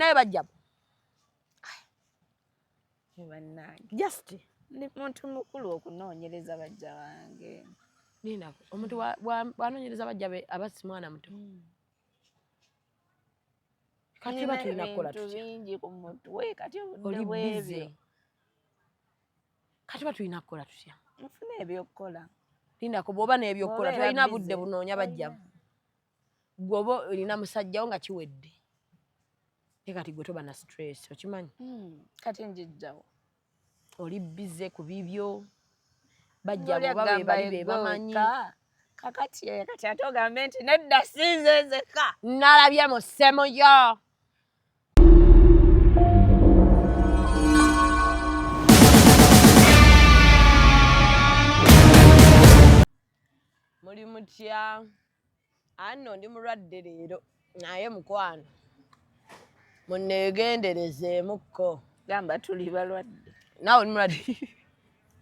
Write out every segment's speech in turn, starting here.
balinayo bajja just ndi muntu mukulu okunoonyereza bajja bange nina omuntu bwanoonyereza bajja be abasi mwana muto kati batulina kukola tutya bingi ku mutwe kati obudde bwebyo kati batulina kukola tutya nfuna ebyokukola lindako bw'oba n'ebyokukola tolina budde bunoonya bajjamu gwoba olina musajjawo nga kiwedde ne kati gwe toba na stress okimanyi kati njijjawo oli bize ku bibyo bajja bwoba be bali be bamanyi kakati kati ate ogambe nti nedda sinzezeka nalabye mu ssemuyo muli mutya anno ndi mulwadde leero naye mukwano munneegenderezeemukko gamba tuli balwadde naawe oli mulwadde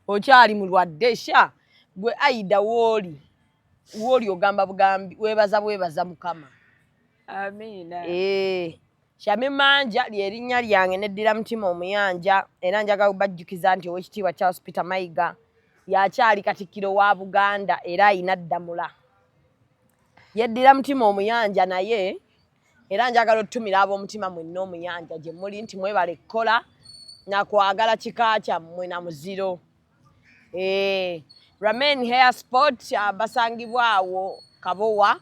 okyali mulwadde sha gwe Aida wooli ogamba bugambi weebaza mukama amiina Shami Manja lyerinnya lyange neddira mutima omuyanja era njagala kubajjukiza nti Oweekitiibwa Charles Peter Mayiga yakyali katikkiro wa Buganda era ayina ddamula yeddira mutima omuyanja naye era njagala otutumira ab'omutima mwenna omuyanja gye muli nti mwebale kukola nakwagala kika kyammwe na muziro Ramen Hair Sport basangibwawo Kabowa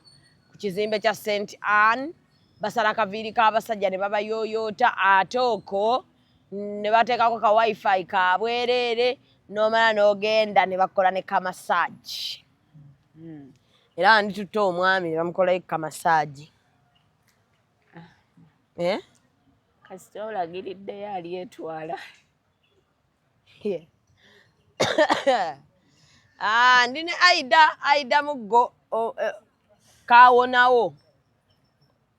ku kizimbe kya St. Anne basala kaviiri k'abasajja ne babayooyoota ate okwo ne bateekako ka wifi kabwereere n'omala n'ogenda ne bakola ne kamasaagi era nditutte omwami ne bamukolayo kamasaagi kasita olagiriddeyo alyetwala ndine Aida muggo kawonawo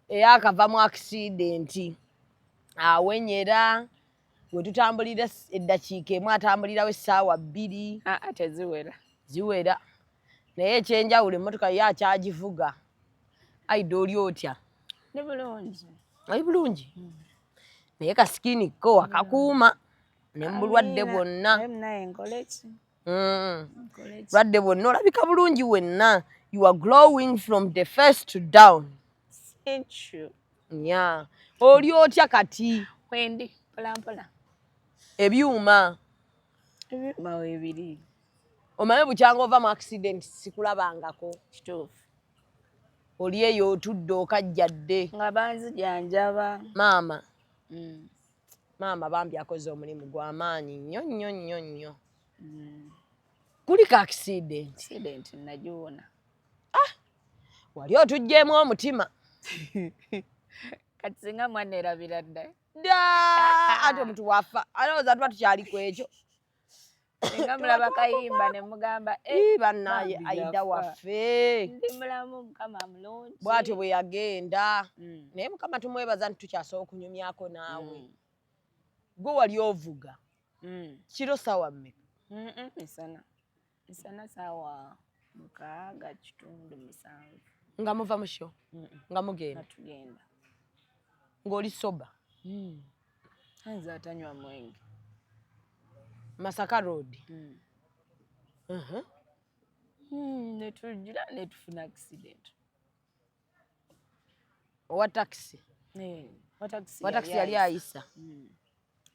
eyakava mu accident awenyera we tutambulira eddakiika emu atambulirawo essaawa 2 teziwera naye ekyenjawulo emmotoka ye akyagivuga Aida oli otya ni bulungi ali bulungi naye kasikini ko wakakuuma ne mbulwadde bwonna bulwadde bwonna olabika bulungi wenna you are glowing from the face to down oli otya kati wendi mpolampola ebyuma weebiri omanyi bukyanga ova mu accident sikulabangako kituufu oli eyo otudde okajjadde nga banzijanjaba maama bambi akoze omulimu gw'amaanyi nnyo kuli ka accident nagiwona wali otugjeemu omutima kati singa mwana erabira dda ate omuntu wafa alowooza tuba tukyali ku ekyo singa mulaba kayimba ne mugamba bannaye Aida waffe ndi mulamu mukama mulungi bw'atyo bwe yagenda naye mukama tumwebaza nti tukyasobola okunyumyako naawe gwe wali ovuga kiro saawa mmeka misana saawa 6:7 nga muva mu sho nga mugenda tugenda ng'oli soba ayinza atanywa mwenge Masaka Road netujira netufuna accident owa taxi yali ayisa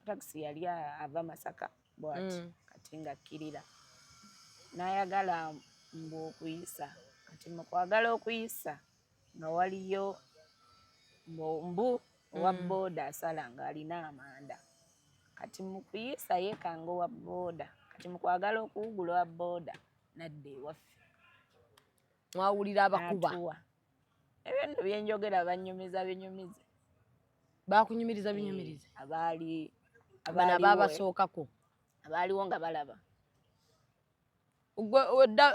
taxi yali ava Masaka bwati kati nga akkirira n'ayagala mbu okuyisa kati mu kwagala okuyisa nga waliyo mbu owa booda asala nga alina amanda kati mu kuyisa yeekanga owa booda kati mu kwagala okuwugula owa booda nadda ewaffe mwawulira abakuba ebyo nno byenjogera banyumiza binyumize bakunyumiriza binyumirize abana babasookako abaaliwo nga balaba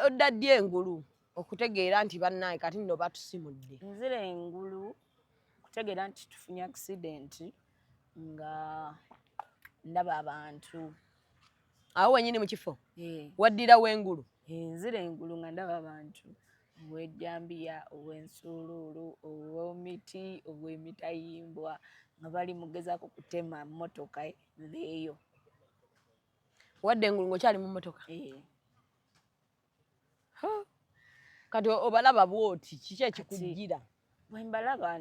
odda ddy engulu okutegeera nti bannaye kati nno batusimudde nzira engulu okutegeera nti tufunye accident nga ndaba abantu awo wenyini mu kifo waddirawo engulu nzira engulu nga ndaba abantu ow'ejjambiya ow'ensuuluulu ow'emiti ow'emitayimbwa nga bali mugezaako kutema mmotoka nveeyo. Wadde engulu ng'okyali mu mmotoka. Kati obalaba bw'oti kiki ekikujjira? Bwe mbalaba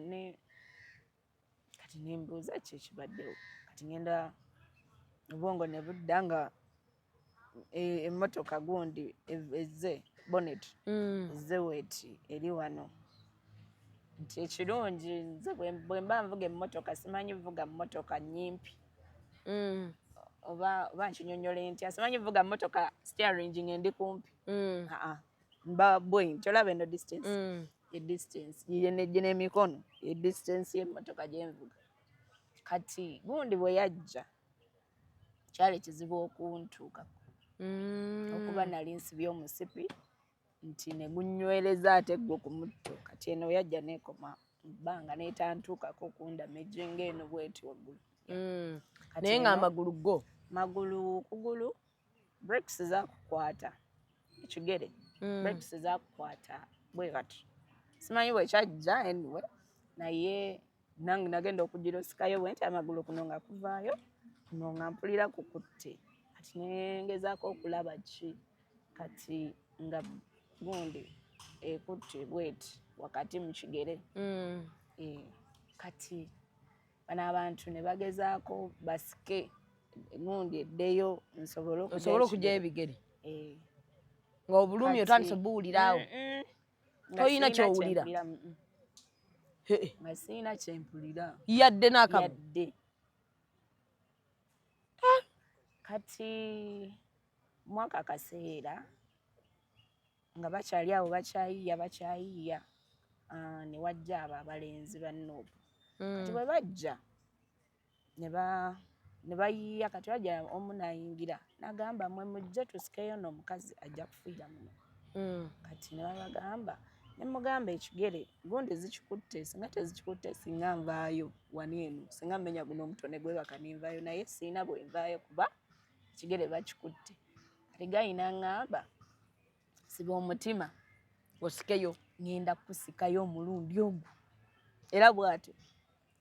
kati ne mbuuza ki ekibaddewo. Kati ngenda obwongo ne budda nga emmotoka gundi ezze bonnet ezze weeti eri wano. Nti ekirungi nze bwe mba nvuga emmotoka simanyi vuga mmotoka nnyimpi. Oba nkinyonyola ntya, simanyi vuga mmotoka steering ng'endi kumpi. Mba bwe nti olaba eno distance. Distance gye n'emikono distance y'emmotoka gye nvuga. Kati gundi bwe yajja kyali kizibu okuntuukako. Okuba nali nsibye omusipi nti ne gunnywereza ate gwo ku mutto. Kati eno yajja n'ekoma mu bbanga n'etantuukako okundama ejjenga eno bw'eti waggulu. Naye nga amagulu go? Magulu kugulu brakes zaakukwata ekigere. Brakes zaakukwata bwe kati. Simanyi bwe kyajja anyway naye nange nagenda okugirosikayo bwe nti amagulu kuno nga kuvaayo kuno nga mpulira kukutte. Kati nengezaako okulaba ki kati nga gundi ekutte bweti wakati mu kigere. Kati bano abantu ne bagezaako basike gundi eddeyo nsobole okujja ebigere. Nga obulumi otandise buwuliraawo. Toyina ky'owulira? Nga sirina kyempulira. Yadde n'akamu? Yadde. Kati mwaka kaseera nga bakyali awo bakyayiiya ne wajja abo abalenzi bannoopu. Kati bwe bajja ne bayiiya kati wajja omu n'ayingira n'agamba mmwe mujje tusikeyo n'omukazi ajja kufiira muno. Kati ne babagamba ne mugamba ekigere gundi zikikutte singa tezikikutte singa nvaayo wano eno singa mmenya guno omutone gwebaka nenvaayo naye sirina bwe nvaayo kuba ekigere bakikutte. Kati gayina ngamba siba omutima osikeyo ngenda kusikayo omulundi ogwo. Era bw'atyo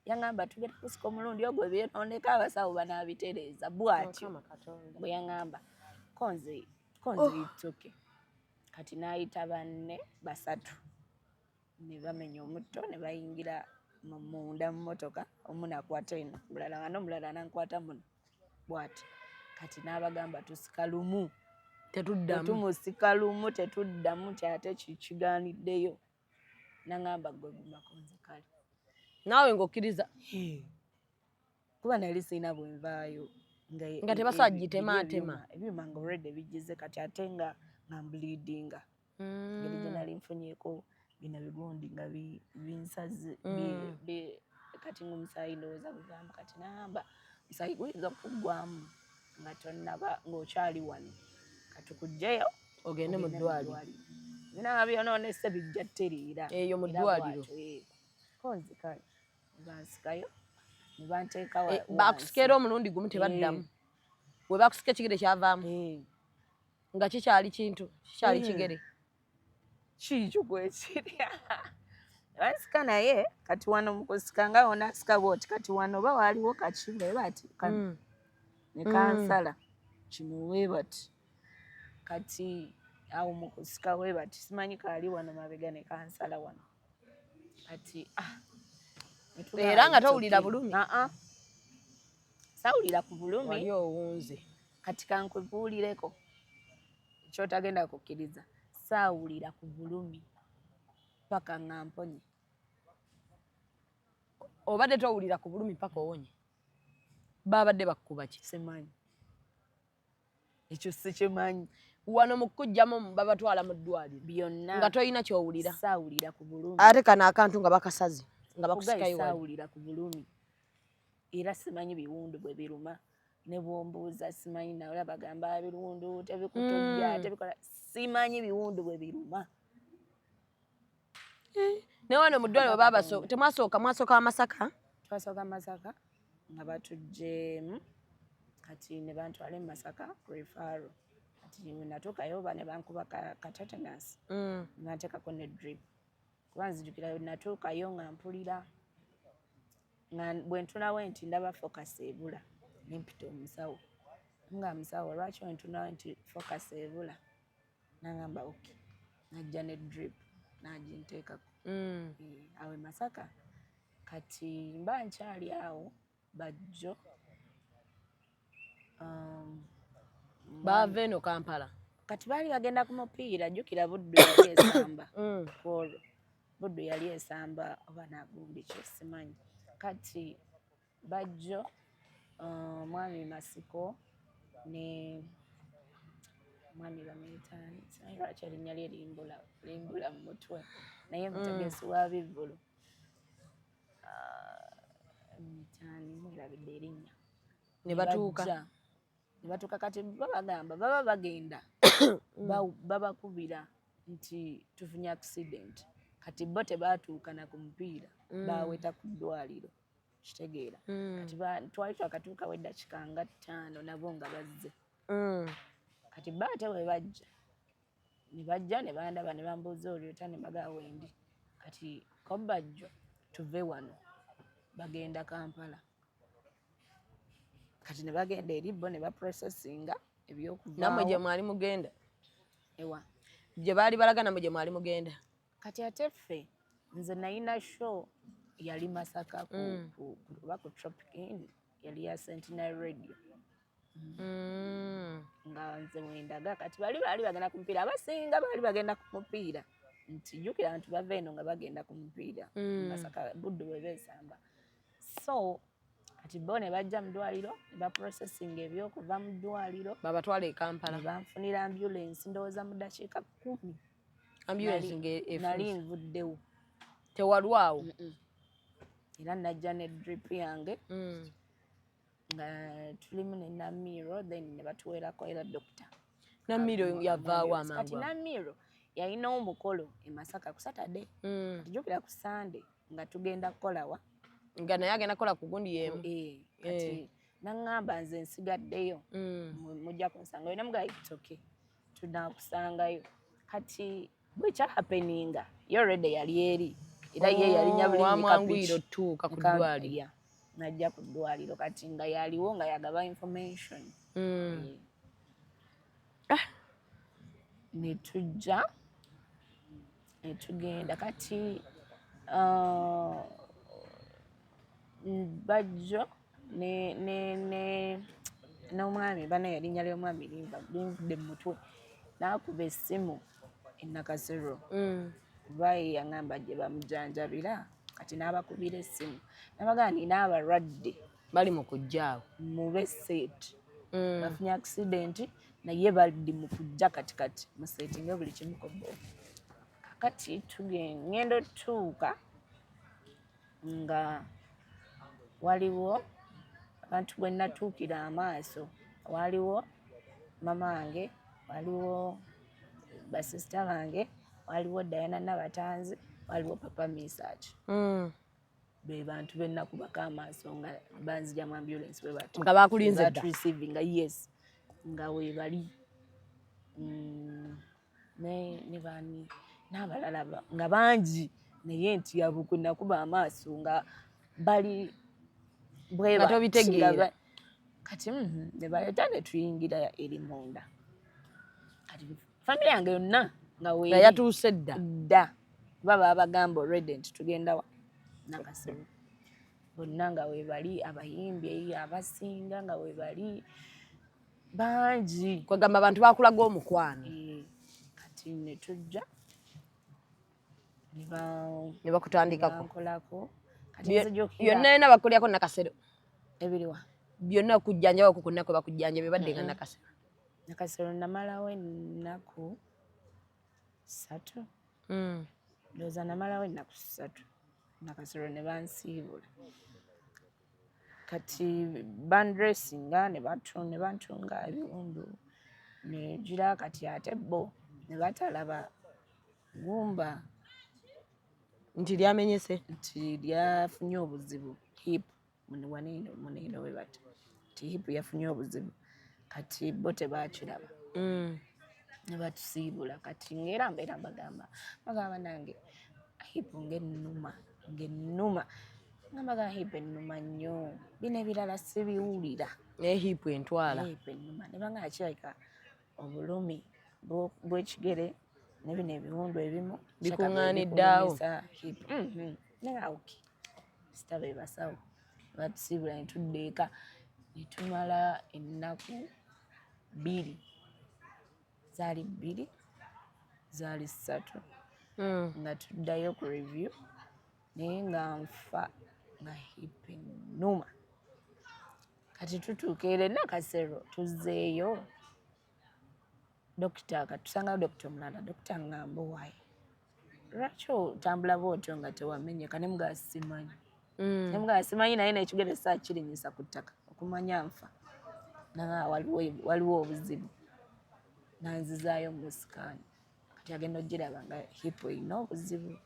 yaŋŋamba tugenda kusika omulundi ogwo ebyonooneka abasawo banaabitereeza bw'atyo bwe yaŋŋamba konze itoke. Kati n'ayita banne basatu ne bamenya omutto ne bayingira munda mu mmotoka omu n'akwata eno mulala wano mulala n'ankwata muno bw'ati. Kati n'abagamba tusika lumu tetumusika lumu tetuddamu kyate kigaaniddeyo. N'aŋŋamba gwe guma konze kale. Naawe ng'okkiriza? Kuba nali sirina bwe nvaayo. Nga tebasobola gitemaatema? Ebyuma nga already bigize kati ate nga mbleedinga. Engeri gye nali nfunyeeko bino bigundi nga binsaze kati ng'omusaayi ndowooza gugamba. Kati n'agamba omusaayi guyinza okuggwamu nga tonnaba ng'okyali wano katukuggyeyo ogende mu ddwaliro. Bino byonoonese bijja tteriira eyo mu ddwaliro. Konzi kale bansikayo ne banteeka wansi. Baakusika era omulundi gumu tebaddamu? Bwe baakusika ekigere kyavaamu? Nga kikyali kintu kikyali kigere? Kikyo gwekiri. Bansika naye kati wano mu kusika nga wonasika bw'oti kati wano oba waaliwo kakibe bati ne kansala kino bwe bati. Kati awo mu kusika bwe bati simanyi kaali wano mabega ne kansala wano. Kati era nga towulira bulumi? Sawulira ku bulumi. Wali owunze. Kati kankubuulireko kyotagenda kukkiriza. Saawulira ku bulumi paka nga mponye. Obadde towulira ku bulumi paka owonye? Baabadde bakkuba ki? Simanyi. Ekyo sikimanyi. Wano mu kuggyamu babatwala mu ddwaliro byonna nga toyina ky'owulira? Saawulira ku bulumi. Ate kano akantu nga bakasaze nga bakusikayo wali? Saawulira ku bulumi. Era simanyi biwundu bwe biruma. Ne bwombuuza simanyi nawe bagamba ebiwundu tebikutujja tebikola. Simanyi biwundu bwe biruma. Ne wano mu ddwaliro mwasooka Masaka? Twasooka Masaka nga batuggyemu kati ne bantwala e Masaka referral. Kati natuukayo ne bankuba tetanus ne banteekako ne drip. Kuba nzijukira natuukayo nga mpulira nga bwe ntunawo nti ndaba focus ebula nempita omusawo nga musawo lwaki wentunawo nti focus ebula nangamba okay najja ne drip naginteekako awo e Masaka kati mba nkyali awo bajjo baava eno Kampala kati baali bagenda ku mupiira jjukira Buddu yali esamba olwo Buddu yali esamba oba nagundi kyo simanyi kati bajjo mwami Masiko ne mwami bamuyitaani simanyi lwaki erinnya lye limbula mu mutwe naye mutegesi wa bivvulu muyitaani mulabidde erinnya ne batuuka kati babagamba baba bagenda babakubira nti tufunye accident kati bo tebaatuuka na ku mupiira baweta ku ddwaliro kitegeera kati twali twakatuukawo eddakiika nga 5 nabo nga bazze kati baate we bajja ne bandaba ne bambuuza olyota ne bagaa wendi kati kobajjo tuve wano bagenda Kampala kati ne bagenda eri bo ne baprocessinga ebyokuvaawo nammwe gye mwali mugenda ewa gye baali balaga nammwe gye mwali mugenda kati ate ffe nze nalina show yali Masaka kuba ku Tropic Inn yali ya Centenary Radio nga nze mwendaga kati baali bagenda ku mupiira abasinga baali bagenda ku mupiira nti jjukira abantu bava eno nga bagenda ku mupiira Masaka Buddu bwe beesamba so kati bo ne bajja mu ddwaliro ne baprocessinga ebyokuva mu ddwaliro babatwala e Kampala banfunira ambulance ndowooza mu ddakiika 10 ambulance nali nvuddewo tewalwawo era najja ne drip yange nga tulimu ne Namiro then ne batuweerako era doctor Namiro yavaawo amangu kati Namiro yalina omukolo e Masaka ku Saturday tujjukira ku Sunday nga tugenda kukolawa nga naye agenda kukola ku gundi yemu kati naŋŋamba nze nsigaddeyo mujja kunsanga yona mugayi kitoke tunaakusangayo kati bwekya happeninga ye already yali eri era ye yalinya buli wamwanguyiro tuuka ku ddwaliro najja ku ddwaliro kati nga yaliwo nga yagaba information netujja netugenda kati bajjo n'omwami bana yalinnya ly'omwami linvudde mu mutwe n'akuba essimu e Nakasero kuba ye yaŋŋamba gye bamujjanjabira kati n'abakubira essimu nabagaa nina abalwadde bali mu kujjaawo mube seeti bafunye accident naye bali mu kujja katikati museetinge buli kimu kobo kakati ngenda otuuka nga waliwo abantu bwe natuukira amaaso waliwo mama wange waliwo basisita bange waliwo Diana Nabatanzi waliwo papa Misaaki be bantu bennakubako amaaso nga banzija mu ambulance bwe bati nga bakulinze dda receiving yes nga weebali ne bani n'abalala nga bangi naye nti yabuku nakuba amaaso nga bali bwe batobitegeera kati ne baleeta ne tuyingira eri munda kati family yange yonna nga yatuuse dda baba abagamba already nti tugenda wa Nakasero bonna nga weebali abayimbi abasinga nga weebali bangi kwegamba abantu bakulaga omukwano kati ne tujja ne bakutandikako nkolako byonna yona bakulyako Nakasero ebiriwa byonna okujjanjaba ku kunnaku bakujjanja badde nga Nakasero Nakasero namalawo ennaku 3 ndowooza namalawo ennaku 3 Nakasero ne bansiibula kati bandressinga ne bantunga ebiwundu ne gira kati ate bo ne batalaba gumba nti lyamenyese nti lyafunye obuzibu hip muneeno we bati nti hip yafunye obuzibu kati bo tebakiraba ne batusiibula kati ng'era mbeera bagamba nange hip ng'ennuma ngamba hip ennuma nnyo bino ebirala sibiwulira ne hip entwala hip ennuma ne banga akirabika obulumi bw'ekigere ne bino ebiwundu ebimu bikuŋŋaaniddaawo hip naye oki sita be basawo batusibula ne tudda eka ne tumala ennaku 2 zaali 3 nga tuddayo ku review naye nga nfa nga hip ennuma kati tutuuka era Nakasero tuzzeeyo dokita katusangayo dokita omulala dokita ngamba waayi lwaki otambula bwotyo nga tewamenyeka ne mugaa simanyi ne mugaa simanyi naye n'ekigere saakirinyisa ku ttaka okumanya nfa naga waliwo obuzibu nanzizaayo mu sikaani kati agenda ogiraba nga hip erina obuzibu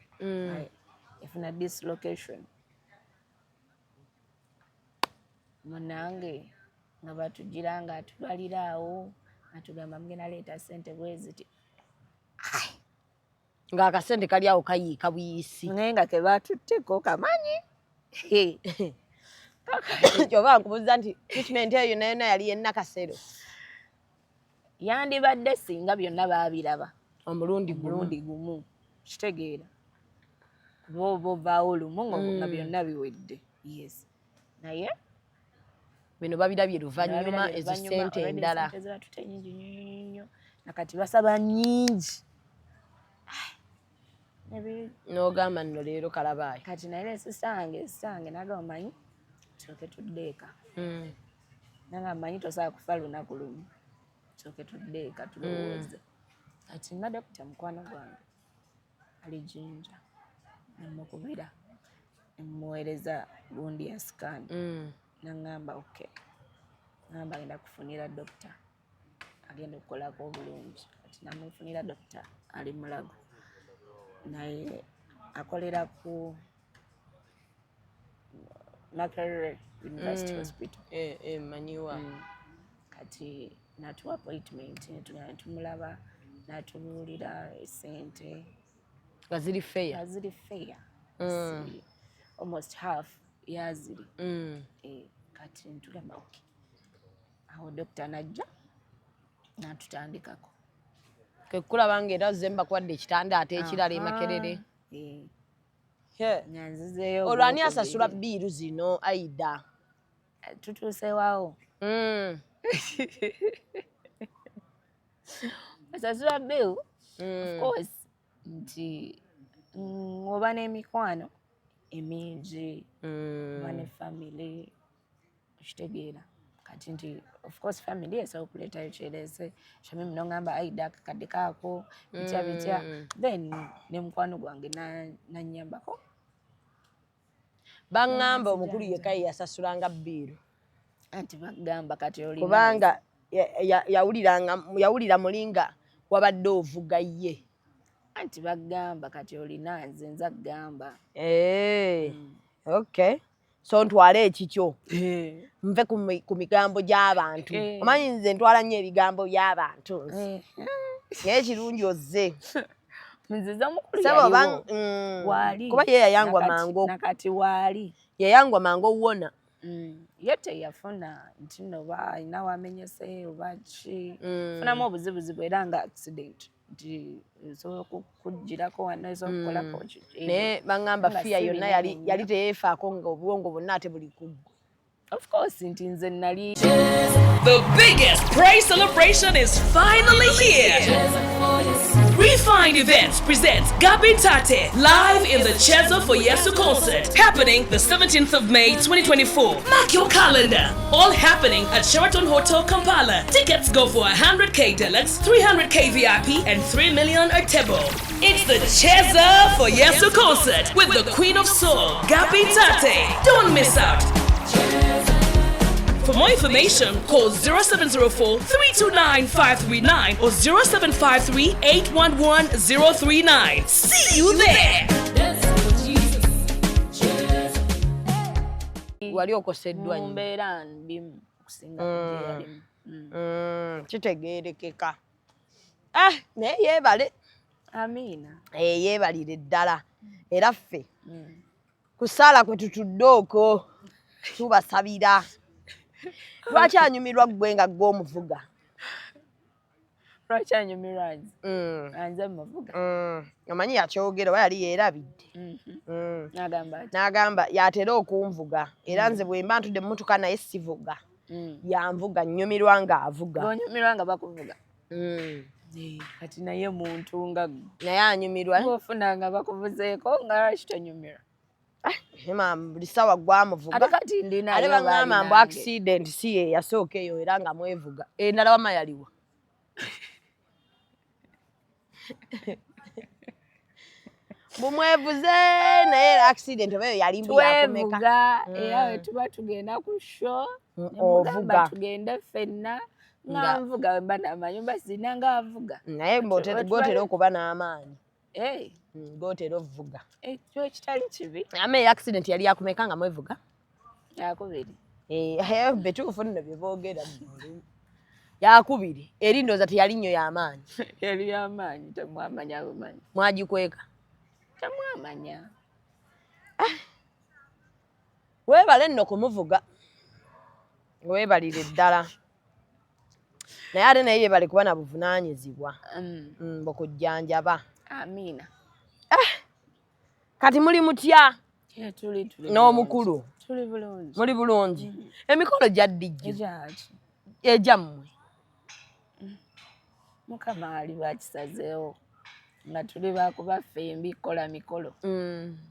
efuna dislocation munange nga batugira nga atulwalira awo atugamba mugenda leeta ssente bweziti ng'akasente kali awo kayiika buyisi naye nga kebatutteko kamanyi kyova nkubuuza nti treatment eyo nayona yali Nakasero yandibadde singa byonna baabiraba omulundi gumu kitegeera bovaawo lumu nga byonna biwedde yes naye bino babirabye luvannyuma ezo ssente endala zibatute nyingi nnyo nakati basaba nnyingi n'ogamba nno leero kalabaayo kati naye sisange nagamba manyi tusoke tuddeeka nanga manyi tosobola kufa lunaku lumu tusoke tuddeeka tulowooze kati na dokita mukwano gwange ali Jinja nemukubira nemuweereza gundi ya sikaani nangamba okay ngamba agenda kufunira dokita agenda okukolako obulungi kati namufunira dokita ali Mulago naye akolera ku Makerere University Hospital manyiwa kati natuwa appointment netugenda tumulaba natubuulira esente nga ziri fair almost half yaziri kati ntugamba okay awo dokita najja natutandikako kekulaba nga era zemba kwadde ekitanda ate ekirala Makerere nyanzizeeyo olwani asasula biiru zino Aida tutuusewawo asasula bill of course nti oba n'emikwano emingi oba ne family okitegeera kati nti of course family esobola okuleetayo kyerese shami muno ngamba Aida akakadde kaako bitya then ne mukwano gwange nannyambako baŋŋamba omukulu yekka ye yasasulanga biiru anti bagamba kati oli kubanga yawulira mulinga wabadde ovuga ye anti bagamba kati olina nze nza kugamba okay so ntwale ekikyo nve ku migambo gy'abantu omanyi nze ntwala nnyo ebigambo by'abantu naye ekirungi ozze nziza mukulu yaliwo waali kuba ye yayangwa mangu nakati waali yayangwa mangu owona ye teyafuna nti noba alina wamenyese oba ki funamu obuzibuzibu era nga accident nti nsobola okukugirako wano esobola okukolako naye baŋŋamba fiya yonna yali teyeefaako nga obwongo bwonna ate buli kuggwe. Of course, nti nze nali. The biggest praise celebration is finally here. Refined Events presents Gabi Tate live in the Cheza for Yesu concert happening the 17th of May 2024. Mark your calendar. All happening at Sheraton Hotel Kampala. Tickets go for 100k deluxe, 300k VIP, and 3 million a table. It's the Cheza for Yesu concert with the Queen of Soul, Gabi Tate. Don't miss out. For more information, call 0704-329-539 or 0753-811-039. See you there! Wali okoseddwa nnyo. Mbeera mbimu okusinga kujja kitegeerekeka. Naye yeebale. Amiina. Yeebalire ddala. Era ffe Kusala kwe tutudde okwo tubasabira. Lwaki anyumirwa ggwe nga ggwe omuvuga? Lwaki anyumirwa nze muvuga? Omanyi yakyogera oba yali yeerabidde. N'agamba yatera okunvuga era nze bwe mba ntudde mmotoka naye sivuga. Yanvuga nnyumirwa ng'avuga. Onyumirwa nga bakuvuga? Kati naye muntu nga naye anyumirwa. Ofuna nga bakuvuzeeko nga lwaki tonyumirwa? Buli ssaawa gwamuvuga. Ate kati ndinayo ate baŋŋamba mbu accident si ye yasooka eyo era nga mwevuga. Endala wama yaliwa. Bumwevuze naye accident oba eyo yali mbu yakomeka. Twevuga era we tuba tugenda ku show. Ovuga. Tugende ffenna nga nvuga mba namanyi mba sina nga avuga. Naye gw'otera okuba n'amaanyi. Gw'otera ovuga. Ekyo kitali kibi. Ame accident yali yakomeka nga mwevuga. Yakubiri. Betuufu nno bye boogera. Yakubiri. Eri ndowooza teyali nnyo y'amaanyi. Yali y'amaanyi temwamanya bumanyi. Mwagikweka? Temwamanya. Weebale nno kumuvuga. Weebalire ddala. Naye ate naye yeebale kuba na buvunaanyizibwa. Bukujjanjaba. Amiina. Kati muli mutya? Tuli. N'omukulu? Tuli bulungi. Muli bulungi? Emikolo gyaddijjo? Egyaki? Egyammwe? Mukama ali bakisazeewo nga tuli bakuba ffe embi kola mikolo.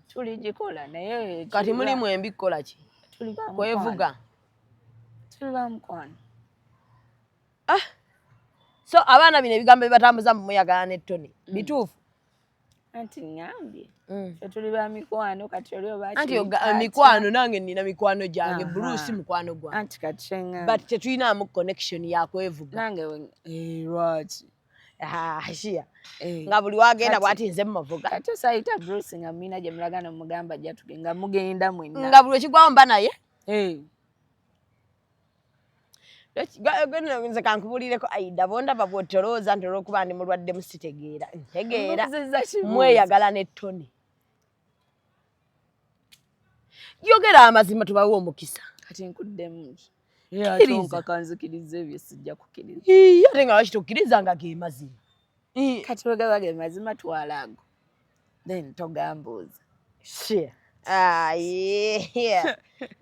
Tuligikola naye kati mulimu embi kukola ki? Tuli ba kwevuga. Tuli ba mukwano. So abaana bino ebigambo bibatambuza mu muyagala ne Tony bituufu? Anti ngambye tuli ba mikwano kati oli oba anti mikwano nange nina mikwano gyange Bruce mukwano gwange anti kati shenga but tetulinamu connection ya kwevuga nange lwaki shia nga buli wagenda bwati nze muvuga kati sayita Bruce nga mina gye mulagana mugamba ajja tugenga mugenda mwenna nga buli ekigwawo mba naye nze kankubulireko Aida bondaba bwotolooza nti olw'okuba ndi mulwadde musitegeera ntegeera mweyagala ne Tony yogera amazima tubawe omukisa kati nkuddemu ate onkakanzikiriza ebyo sijja kukkiriza ate nga lwaki tokkiriza nga ge mazima kati wegaba ge mazima twala ago then togambuuza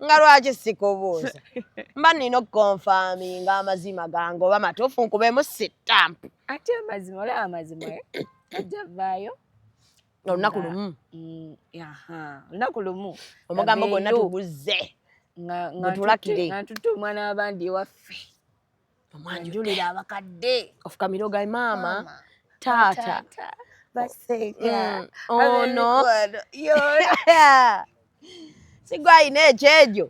nga lwaki sikubuuza mba nina okukonfaminga amazima gange oba matuufu nkubemu sitampu ate amazima olaba amazima ajja vaayo olunaku lumu olunaku lumu omugambo gwonna tuguzze gutulakire nga tutte omwana w'abandi ewaffe omwanjulira abakadde ofukamira ogaye maama taata baseeka ono sigwa ayina ekyejo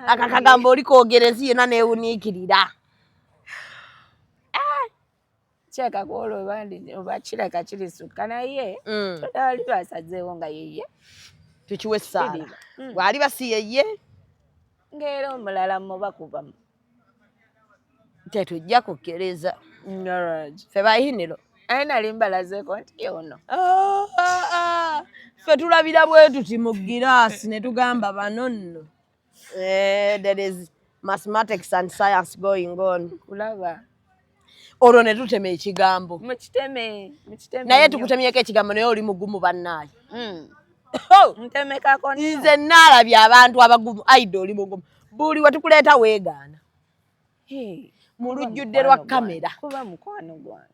akakagambo oli koogerezi yonna neewuniikirira kyeka kuola oba kireka kirisukka naye todali basazeewo nga yeye tukiwe essaala bw'ali basi yeye ng'era omulala mubakubamu tetujja kukkiriza ffe bayihiniro aye nali mbalazeeko nti ono ffe tulabira bwe tuti mu giraasi ne tugamba bano nno there is mathematics and science going on kulaba olwo ne tutema ekigambo mukiteme naye tukutemyeko ekigambo naye oli mugumu bannaaye ntemekako nze naalabye abantu abagumu Aida oli mugumu buli wetukuleeta weegaana mu lujjudde lwa kamera kuba mukwano gwange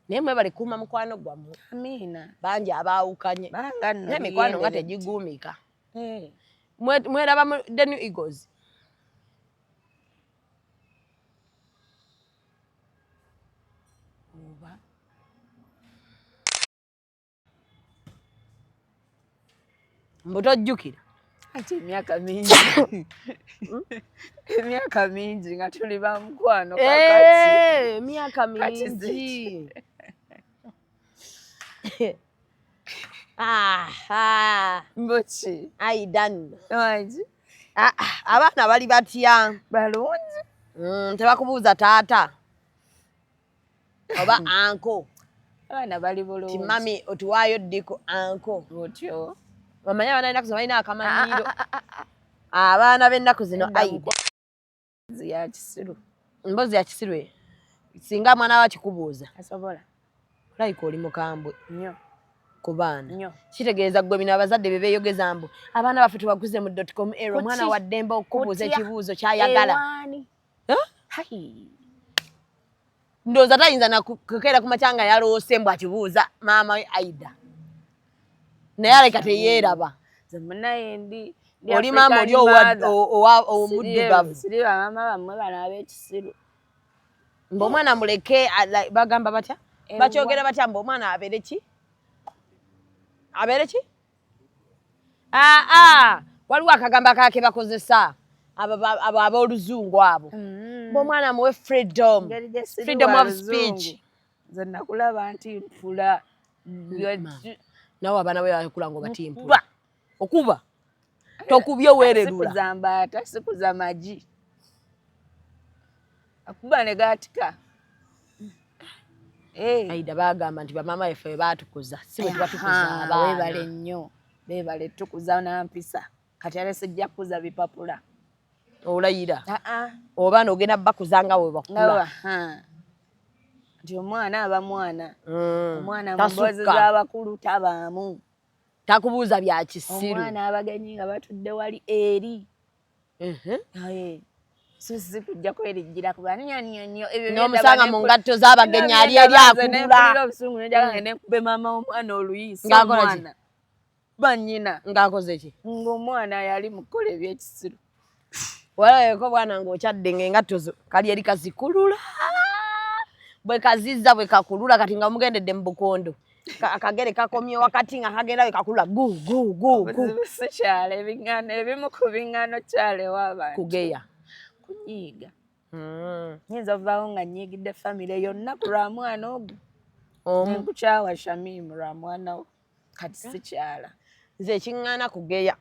naye mwebale kuuma mukwano gwammwe amiina bangi abaawukanye naye mikwano nga tegiguumika mweraba mu The New Eagles mbu tojjukira ati emyaka mingi emyaka mingi nga tuli ba mukwano kakati emyaka mingi mbuki Aida nno wangi abaana bali batya balungi tebakubuuza taata oba anko abaana bali bulungi ti mami otuwaayo ddiko anko otyo Wamanya abaana b'ennaku zino balina akamanyiro. Abaana b'ennaku zino Aida. Ya kisiru. Mbozi ya kisirwe. Singa mwana wa kikubuuza. Asobola. Like oli mukambwe. Nnyo. Ku baana. Nnyo. Kitegeeza gwe bino abazadde be beeyogeza mbu abaana baffe tubaguze mu .com era omwana wa Demba okubuuza ekibuuzo kyayagala. Hai. Ndowooza tayinza na kukeera ku makyanga yaloose mbu akibuuza maama we Aida. Naye aleka teyeeraba. Zemunaye ndi oli maama oli omuddugavu. Siri bamaama bammwe bano ab'ekisiru. Mb'omwana muleke bagamba batya? Bakyogera batya mb'omwana abeere ki? Abeere ki? Waliwo akagamba kake bakozesa abo ab'oluzungu abo. Mb'omwana muwe freedom of speech. Nze nakulaba nti mpula. Nawe abaana be bakula ngo batimpula. Okuba tokubye weererula. Sikuza mbaata, sikuza magi. Akuba ne gatika. Aida bagamba nti bamaama baffe baatukuza si bwe tubatukuza abaana. Weebale nnyo. Beebale tukuza na mpisa. Kati ale sijja kuza bipapula. Olayira. Oba n'ogenda bakuza nga bwe bakula. Nti omwana aba mwana. Omwana mu mboozi z'abakulu tabaamu. Takubuuza bya kisiru. Omwana abagenyi nga batudde wali eri. Susi kujja kwerijjira kuba nnyo. N'omusanga mu ngatto z'abagenyi ali eri akulula. Obusungu n'enjaga ngende nkube maama w'omwana oluyisa omwana. Bannyina. Ng'akoze ki? Ng'omwana yali mu kukola ebyekisiru. Walabeko bwana ng'okyadde ng'engatto zo kali eri kazikulula. Bwe kazizza bwe kakulula kati nga mugendedde mu bukondo. Akagere kakomye wakati nga kagenda we kakulula gu. Sikyala ebiŋŋaano ebimu ku biŋŋaano kyalewo abantu. Kugeya. Kunyiiga. Nyinza ovaawo nga nyiigidde famire yonna ku lwa mwana ogwo. Nkukyawa Shamimu lwa mwana wo. Kati sikyala. Nze ekiŋŋaana kugeya.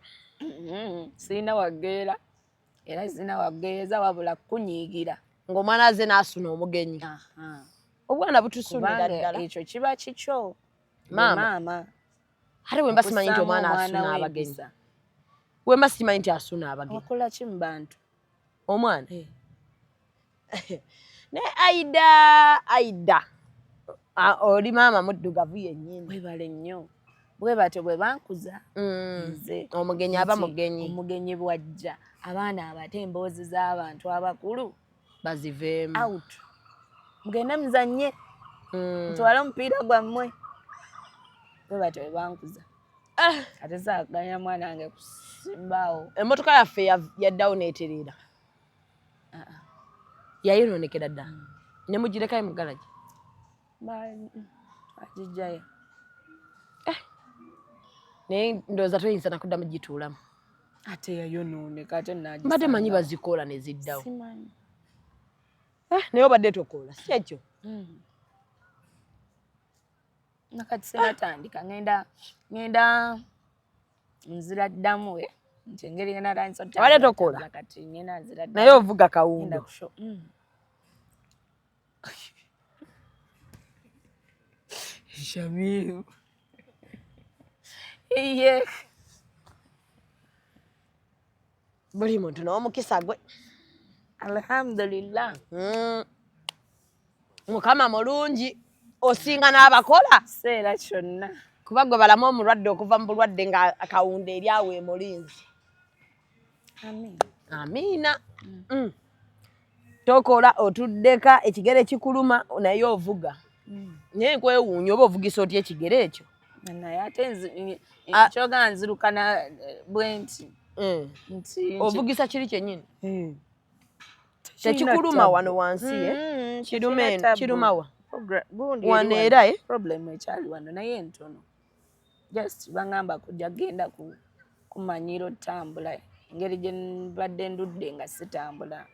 Sirina wageera. Era sirina wageeza wabula kunyiigira. Ng'omwana azze n'asuna omugenyi. Obwana butusunira ddala. Ekyo kiba kikyo. Maama. Ate bwe mba simanyi nti omwana asuna abagenyi. Bwe mba simanyi nti asuna abagenyi. Okola ki mu bantu? Omwana? Ne Aida. Oli maama muddugavu yennyini. Weebale nnyo. Bwe batyo bwe bankuza. Omugenyi aba mugenyi. Omugenyi bw'ajja. Abaana abato emboozi z'abantu abakulu. Baziveemu. Out. Mugende muzannye. Mutwale omupiira gwammwe. Bwe batyo bwe bankuza. Ate saaganya mwana wange kusimbaawo. Emmotoka yaffe yaddawo n'etereera. Yayonoonekera ddala. Ne mugirekayo mu galagi. Agijjayo. Naye ndowooza toyinza na kuddamu gituulamu. Ate yayonooneka ate naagisanga. Mbadde manyi bazikoola ne ziddawo. Simanyi. Naye obadde tokoola si ekyo. Nakati sinatandika ngenda nzira ddamu we nti engeri ngenda tandisa Wabadde tokoola? Kati ngenda nzira ddamu. Naye ovuga kawundo. Shamimu. Iye. Buli muntu n'omukisa gwe. Alhamdulillah. Mukama mulungi osinga n'abakola. Seera kyonna. Kuba gwe balamu omulwadde okuva mu bulwadde nga akawundo eri awo emulinzi. Amiina. Tokola otuddeka ekigere kikuluma naye ovuga. Naye nkwewuunya oba ovugisa otya ekigere ekyo. Naye ate kyoga nzirukana bwenti. Ovugisa kiri kyennyini. Tekikuluma wano wansi kiruma wa. Wano era problem ekyali wano naye ntono. Just bangamba kujja genda kumanyira otambula. Engeri gye mbadde ndudde nga sitambula.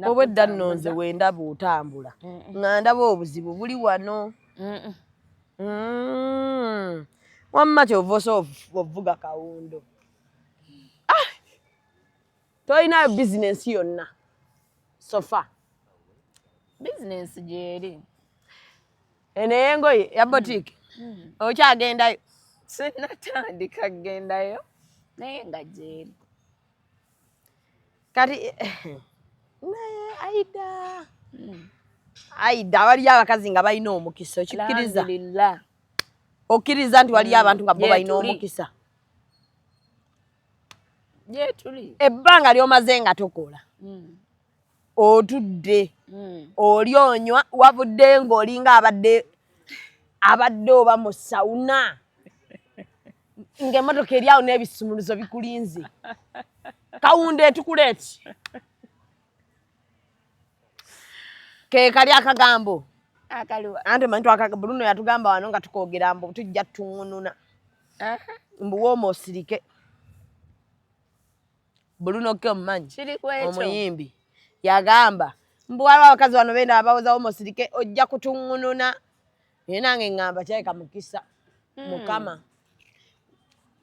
Obwedda nno nze wendaba otambula. Nga ndaba obuzibu buli wano. Wamma kyova ovuga kawundo. Toyinayo bizinensi yonna. Sofa. Bizinensi gyeri. Eno engoye ya boutique. Okyagendayo? Sinnatandika kugendayo naye nga gyeri. Kati naye Aida waliyo abakazi nga balina omukisa okikkiriza? Okkiriza nti waliyo abantu nga bo balina omukisa? Gyetuli. Ebbanga ly'omaze nga tokola otudde oli onywa wavudde ng'olinga abadde oba mu sawuna ng'emmotoka eri awo n'ebisumuluzo bikulinze. Kawunda etukuleeti ke kali akagambo anti omanyi twakagambo luno yatugamba wano nga tukoogera mbu tujja tuŋŋununa mbu wooma osirike. Bruno ke omumanyi omuyimbi yagamba mbu waliwo abakazi wano beena abawozawo musirike ojja kutuŋŋununa. Naye nange ŋŋamba kyaleka mukisa Mukama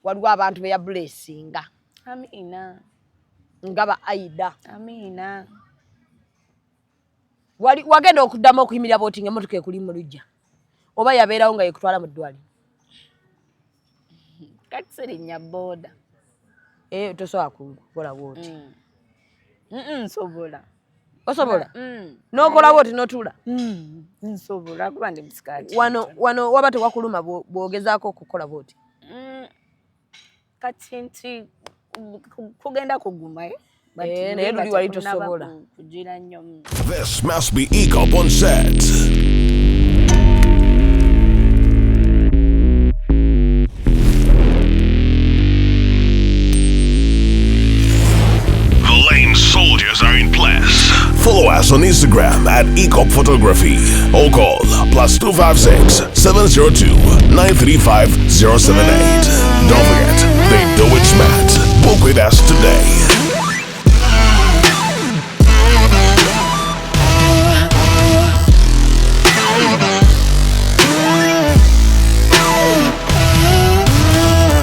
waliwo abantu be yabuleesinga. Amiina. Nga ba Aida. Amiina. Wagenda okuddamu okuyimirira bw'oti ng'emmotoka ekuli mu luggya oba yabeerawo nga yekutwala mu ddwaliro? Kati sirinnya booda. Tosobola kukola bw'oti? Nsobola. Osobola? N'okola bw'oti n'otula? Nsobola kuba ndi musikaati. Wano waba tewakuluma bw'ogezaako okukola bw'oti? Kati nti kugenda kuguma naye luli wali tosobola. This must be ECOP on set. The Lane soldiers are in place. Follow us on Instagram at ECOP Photography or call +256 702 935 078. Don't forget, they do it smart. Book with us today.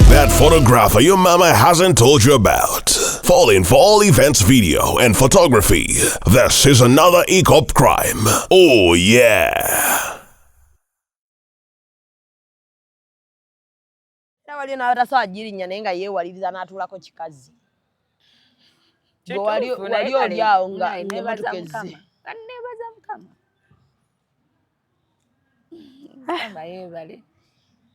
That photographer your mama hasn't told you about. Fall in for all events video and photography. This is another ECOP crime. Oh yeah. Wali na watasawa jirinya naye nga yeewaliriza n'atuulako kikazi. Wali oli awo nga emmotoka ezze. Neebaza Mukama. Mukama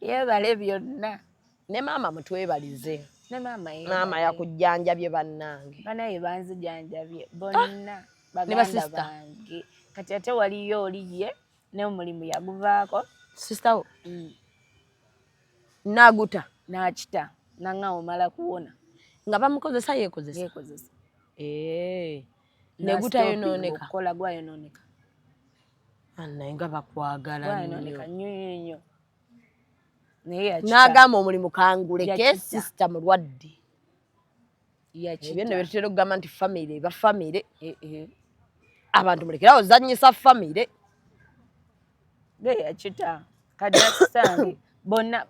yeebale byonna. Ne maama mutwebalize. Ne maama maama yakujjanjabye bannange. Banaye banzijanjabye bonna baganda bange. Kati ate waliyo oliye n'omulimu yaguvaako. Sister wo? Naguta n'akita nanga omala kuwona nga bamukozesa yeekozesa. Neguta yonooneka. Okukola gwayonooneka. Naye nga bakwagala nnyo. N'agamba omulimu kanguleke sisita mulwadde. Ebyo nno bitera okugamba nti famire eba famire. Abantu mulekerawo ozannyisa famire. Yakita kati basitange bonna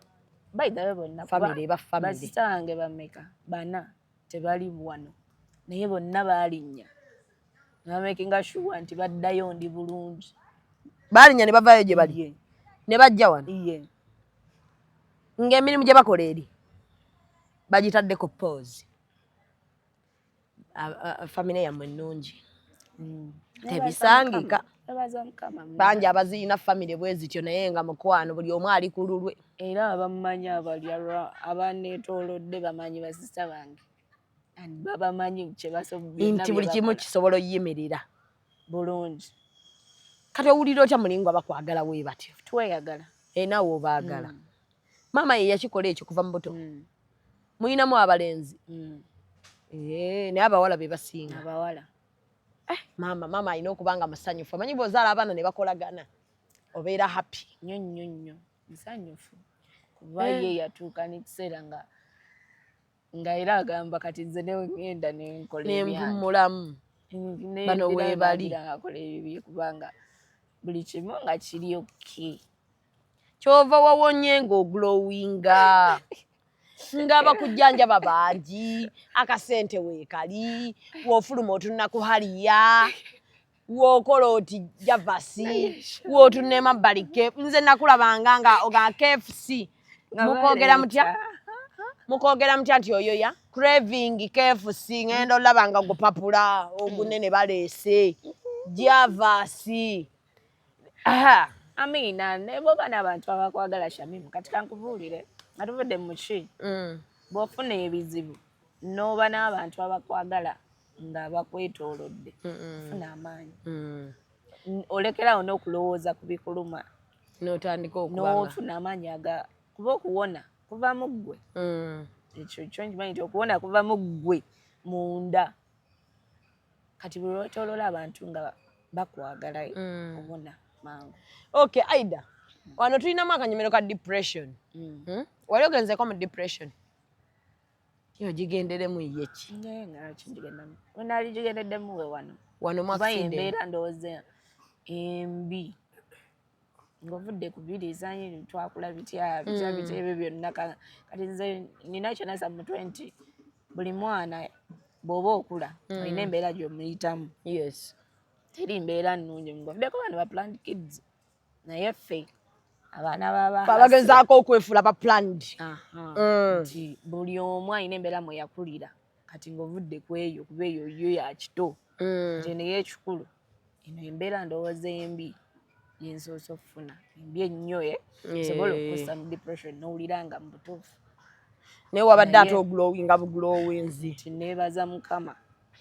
bayigabe bonna famire eba famire. Basitange bameka bana tebali wano naye bonna baalinnya. Bamakinga sure nti baddayo ndi bulungi. Baalinnya ne bavaayo gye bali ne bajja wano. Ng'emirimu gye bakola eri bagitaddeko pause. Famire yammwe nnungi tebisangika. Bangi abaziina famire bwe zityo naye nga mukwano buli omu ali ku lulwe. Era abamumanyi abalya abaneetoolodde bamanyi basista bange babamanyi kye basobodde nti buli kimu kisobola oyimirira bulungi. Kati owulira otya mulingo abakwagala we batyo? Tweyagala. Naawe obaagala. Maama ye yakikola ekyo kuva mu buto. Muyinamu abalenzi? Naye abawala be basinga. Abawala. Maama alina okuba nga musanyufu. Omanyi bw'ozaala abaana ne bakolagana obeera happy. Nnyo musanyufu. Kuba ye yatuuka n'ekiseera nga era agamba kati nze newe ngenda nenkola ebyange. Nenvumulamu. Bano weebali. Akola ebibye kubanga buli kimu nga kiri okay. Kyova wawonye ng'oglowinga. Ng'abakujjanjaba bangi, akasente weekali, w'ofuluma otunna kuhaliya. wokola oti javasi wotunne mabbali nze nakulabanga nga oga KFC mukogera mutya nti oyo ya craving KFC ngendo labanga gupapula ogunene balese javasi Amina nebo bana abantu abakwagala Shamimu kati kankuvulire atuvudde muki bwofuna ebizibu noba n'abantu abakwagala nga bakwetoolodde funa amaanyi olekerawo n'okulowooza ku bikuluma n'otandika n'ofuna amaanyi kuba okuwona kuva mu ggwe ekyo nkimanyi nti okuwona kuva mu ggwe munda kati bwe wetoolola abantu nga bakwagala obona mangu. Okay, Aida wano tulinamu akanyomero ka depression wali ogenzeko mu depression yo gigenderemu yeki wenaali gigendeddemu we wano mwaembeera ndowooza embi ng'ovudde ku birizanyi twakula bitya ebyo byonna kati nze nina kyonasa mu 20 buli mwana bw'oba okula olina embeera gy'omuyitamu teri mbeera nnungi mugombeko bano ba planned kids naye ffe abaana babagezaako okwefuula ba planned nti buli omu alina embeera mwe yakulira kati ng'ovudde ku eyo kuba eyo yo ya kito kati naye ekikulu eno embeera ndowooza embi yensoose okufuna embi ennyo sobola okussa mu depression n'owulira nga mu butuufu naye wabadde ate ogulowinga bugulowinzi nti neebaza Mukama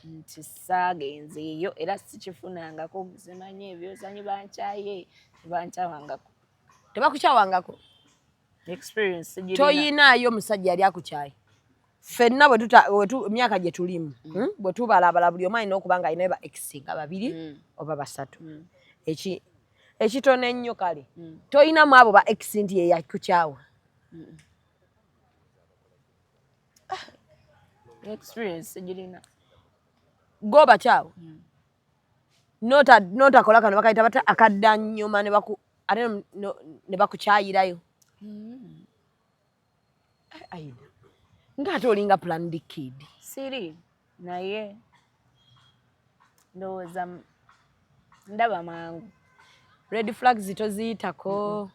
nti saagenze eyo era sikifunangako simanyi ebyozanyi bankyaye tebankyawangako tebakukyawangako experience toyinaayo omusajja yali akukyaye ffenna emyaka gye tulimu bwe tubalabala buli omu alina okuba nga alina ba ex nga 2 oba 3 ekitono ennyo kale toyinamu abo ba ex nti ye yakukyawa experience girina go bakyawo notakola kano bakayita bata akaddanyuma ate ne bakukyayirayo Aida ng'ate olinga planned kid siri naye ndowooza ndaba mangu red flags toziyitako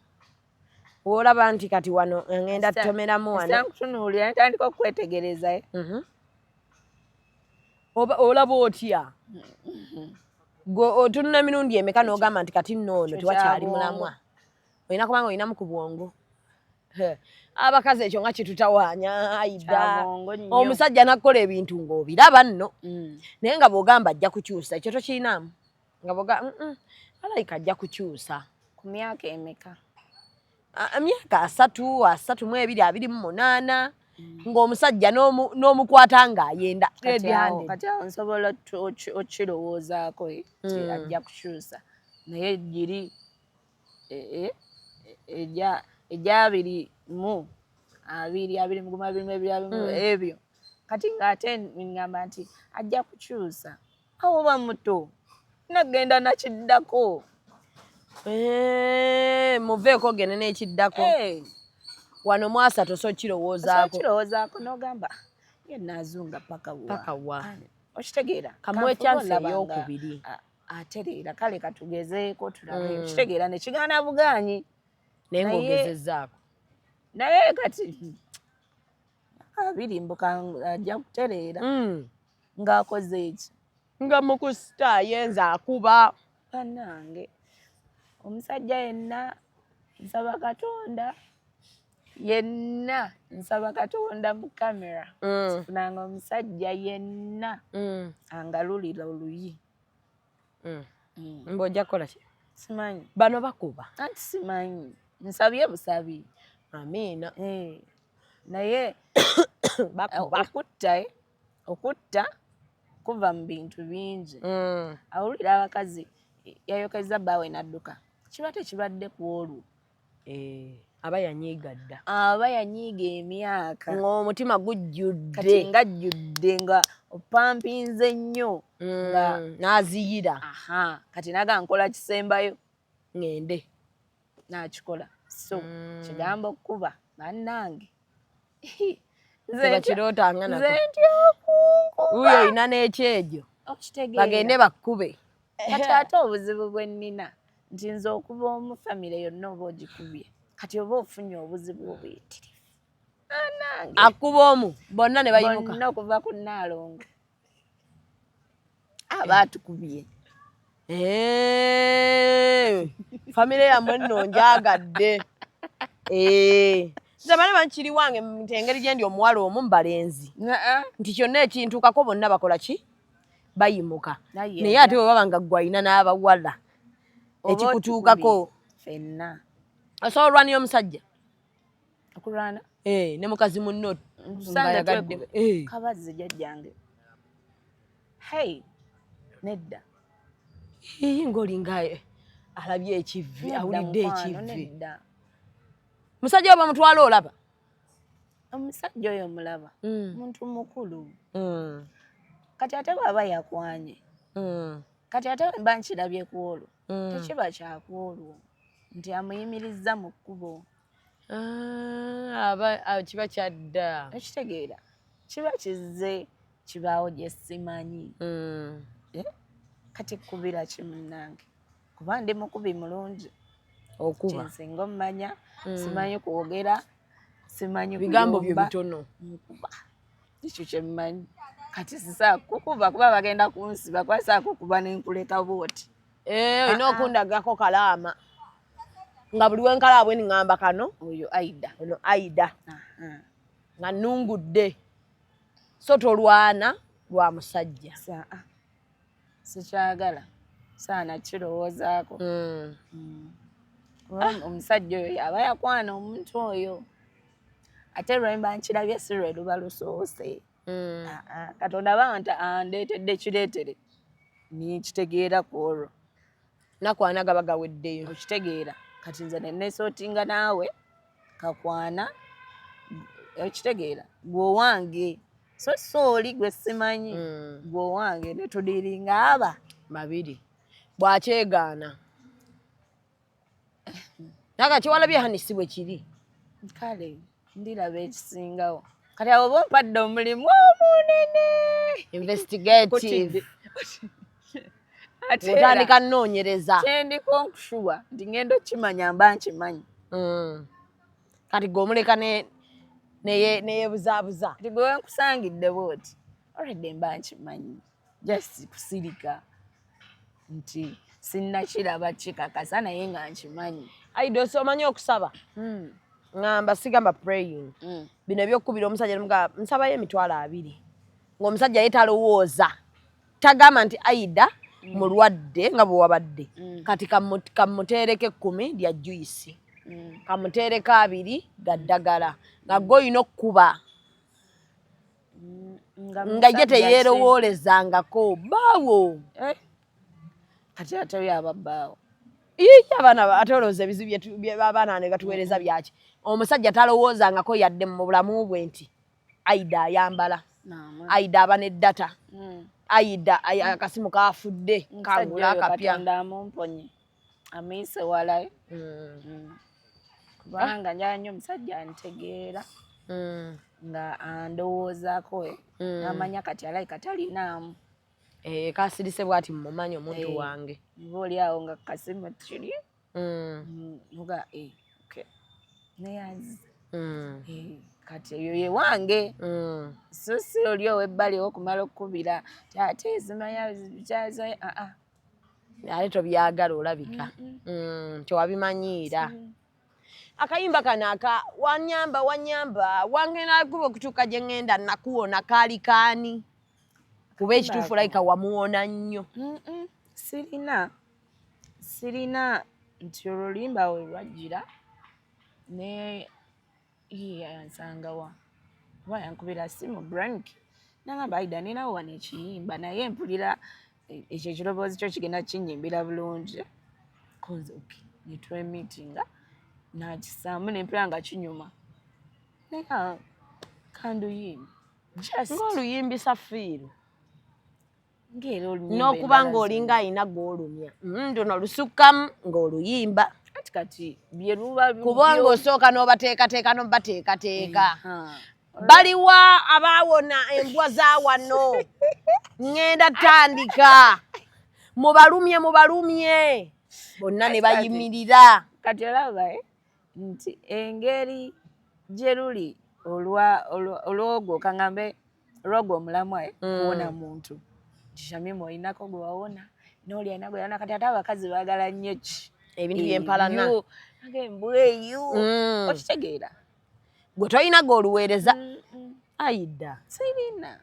olaba nti kati wano ngenda tutomeramu wano sankutunuulira ntandika okwetegereza olaba otya gwe otunula emirundi emeka n'ogamba nti kati noono tewakyali mulamwa olina kubanga olinamu ku bwongo abakazi ekyo nga kitutawaanya Aida omusajja nakukola ebintu ng'obiraba nno naye nga bw'ogamba ajja kukyusa ekyo tokirinamu nga alayika ajja kukyusa ku myaka emeka emyaka 32 28 ng'omusajja n'omukwata ng'ayenda kati awo nsobola okirowoozaako ajja kukyusa naye giri ejya 20 ebyo kati ng'ate ngamba nti ajja kukyusa awo oba muto nagenda nakiddako muveeko gene n'ekiddako wano mwasa toso kirowoozaako n'ogamba ye naazunga paka wa okitegeera kamuwe chance ey'okubiri atereera kale katugezeeko tulabe okitegeera ne kigaana bugaanyi naye ng'ogezezaako naye kati abirimbuka ajja kutereera ng'akoze eki nga mukusita yenza akuba bannange omusajja yenna nsaba Katonda mu kamera sifunanga omusajja yenna angalulira oluyi mb'ojja kukola ki simanyi bano bakuba anti simanyi nsabye busabi amiina naye okutta kuva mu bintu bingi awulira abakazi yayokeza bbaawe n'adduka kiba tekibadde ku olwo aba yanyiiga dda aba yanyiiga emyaka ng'omutima gujjudde kati ngajjudde nga opampinze nnyo nga n'aziyira kati naga nkola kisembayo ngende n'akikola so kigambo okuba bannange tebakirootanga nako uyo olina n'ekyejo bagende bakkube kati ate obuzibu bwe nnina nti nze okuba omu famire yonna oba ogikubye kati oba ofunye obuzibu obuyitirivu anange akuba omu bonna ne bayimuka bonna okuva ku Nnaalongo aba atukubye famire yammwe nno njagadde nze bane bankiri wange nti engeri gye ndi omuwala omu mbalenzi nti kyonna ekintuukako bonna bakola ki bayimuka naye ate bwe baba nga gwalina n'abawala ekikutuukako fenna osobola olwanira omusajja okulwana ne mukazi munno ngayagadde kabazze jjajjange hey nedda ng'olinga alabye ekivvi awulidde ekivvi nedda musajja oba mutwala olaba omusajja oyo mulaba muntu mukulu kati ate bw'aba yakwanye kati ate mba nkirabye ku olwo tekiba kyakwolwo nti amuyimirizza mu kkubo kiba kyadda ekitegeera kiba kizze kibaawo gye simanyi kati kkubira kimunnange kuba ndi mukubi mulungi okuba nsinga omumanya simanyi kwogera simanyi bigambo byo bitono nkuba ekyo kyemmanyi kati sisaa kukuba kuba bagenda kunsiba kwasaa kukuba nenkuleka bwoti olina okundagako kalaama nga buli wenkalaabwe niŋŋamba kano oyo Aida ono Aida nga nnungudde so tolwana lwa musajja sikyagala saana kirowoozaako omusajja oyo aba yakwana omuntu oyo ate lwemba nkirabye si lwe luba lusoose katonda aba andeetedde kireetere nikitegeera ku olwo nakwana gaba gaweddeyo okitegeera kati nze nenesootinga naawe kakwana okitegeera gwe owange so oli gwe simanyi gwe owange netudiringa aba babiri bwakyegaana naga kiwalabye hanisi bwe kiri kale ndiraba ekisingawo kati abo bompadde omulimu omunene investigative otandika nnoonyereza kyendiko nkushuwa nti ngenda okimanya mba nkimanyi kati gweomuleka neyebuzaabuza kati gwe wenkusangidde bwoti olwedde mba nkimanyi just kusirika nti sinnakiraba kikakasa naye nga nkimanyi Aida omanyi okusaba ngamba sigamba praying bino ebyokkubira omusajja nga nsabayo $20 ng'omusajja ye talowooza tagamba nti Aida mulwadde nga bwe wabadde kati kamuteereko 10 lya juice kamuteereko 2 ga ddagala nga gwe olina okkuba nga ye teyeerowoolezangako baawo kati ate byaba bbaawo abaana ate olowooza ebizibu abaana ne batuweereza byaki omusajja talowoozangako yadde mu bulamu bwe nti Aida ayambala Aida aba neddata Aida akasimu kaafudde kangula akapya amumponye amuyise walayo kubanga njala nnyo omusajja antegeera nga andowoozaako namanya kati alayika talinaamu kasirise bwati mumumanyi omuntu wange oba oli awo nga kasimu kiri vuga neyazi kati eyo ye wange so si oli owebbali okumala okukubira ate zimanya kyaza ate tobyagala olabika tewabimanyiira akayimba kano wanyamba wange nakuba okutuuka gye ŋŋenda nakuwona kaali kaani kuba ekituufu layika wamuwona nnyo sirina nti olulimba we lwajjira ne yansangawa kuba yankubira simu brank nagamba Aida ninawo wano ekiyimba naye mpulira ekyo ekiroboozi kyo kigenda kinyimbira bulungi netwemitinga nakisaamu nempera nga kinyuma naye kanduyimbi ng'oluyimbisa fiiru ng'era n'okuba ng'olinga alina gw'olumya ndono lusukkamu ng'oluyimba kati bye luba kubanga osooka n'obateekateeka n'obateekateeka baliwa abaawona embwa za wano ŋŋenda tandika mubalumye bonna ne bayimirira kati olaba nti engeri gye luli olwogwo kaŋŋambe olwogwo omulamwa kuwona muntu Shamim olinako gwe wawona n'oli alina gwe yawona kati ate abakazi baagala nnyo ki ebintu by'empalana embwa eyo okitegeera gwe tolina g'oluweereza ayidda sirina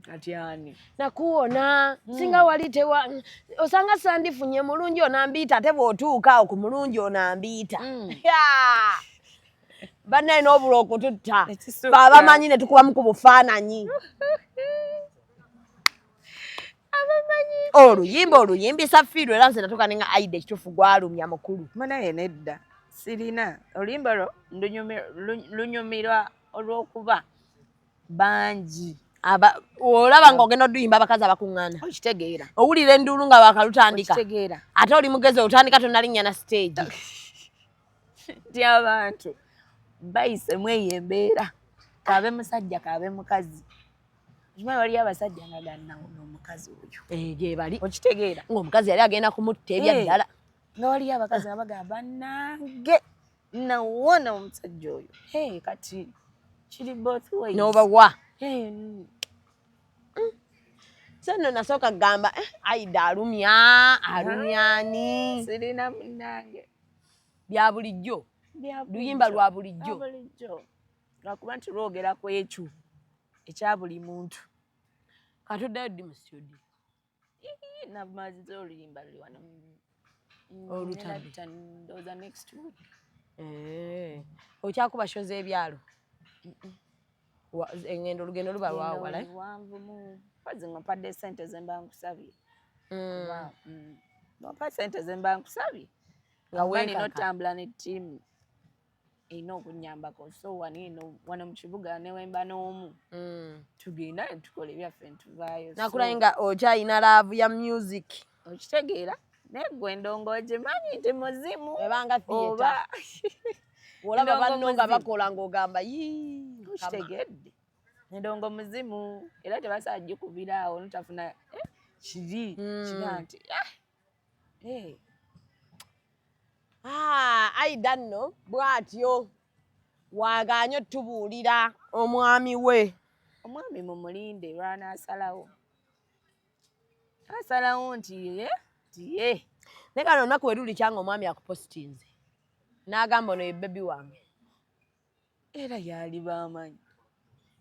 kati ani nakuwona singa wali osanga sandifunye mulungi onambiita ate bw'otuuka awo ku mulungi onambiita bannaye n'obula okututta abamanyi ne tukubamu ku bufaananyi oluyimba oluyimbisa ffiirwa era nze natuuka ne nga Aida ekituufu gwalumya mukulu munaye nedda sirina oluyimba lwo lunyumirwa olw'okuba bangi olaba ng'ogenda oduyimba abakazi abakuŋŋaana okitegeera owulira enduulu nga bakalutandika okitegeera ate oli mugezi otandika tonalinnya na stage nti abantu bayisemu eyo embeera kaabe musajja kaabe mukazi kimanyi waliyo abasajja nga gannawona omukazi oyo gye bali okitegeera ng'omukazi yali agenda kumutta ebya ddala nga waliyo abakazi abagamba nange nawona omusajja oyo kati kiri both ways n'obawa so nno nasooka kugamba Aida alumyani sirina munnange bya bulijjo luyimba lwa bulijjo lwakuba nti lwogera ku ekyo ekya buli muntu katuddayo ddi mu studio namaziza oluyimba luli wano olutadde ndowooza next week okyakuba show z'ebyalo olugendo luba lwawala wanvumu mpazi ngompadde sente zemba nkusabye nompa sente zemba nkusabye nga nina otambula ne ttiimu erina okunnyambako so wano mu kibuga newemba n'omu tugenda ne tukola ebyaffe ntuvaayo nakulaye nga okyayina laavu ya music okitegeera naye gwe ndongooje manyi nti muzimu ebanga theatre olaba banno nga bakola ng'ogamba okitegedde endongo muzimu era tebasaa gikubira awo notafuna kiri nti Aida nno bw'atyo wagaanye otubuulira omwami we omwami mumulinde lwanaasalawo asalawo nti ye naye kano olunaku we luli kyanga omwami akupositinze n'agamba ono ye bebi wange era yali bamanyi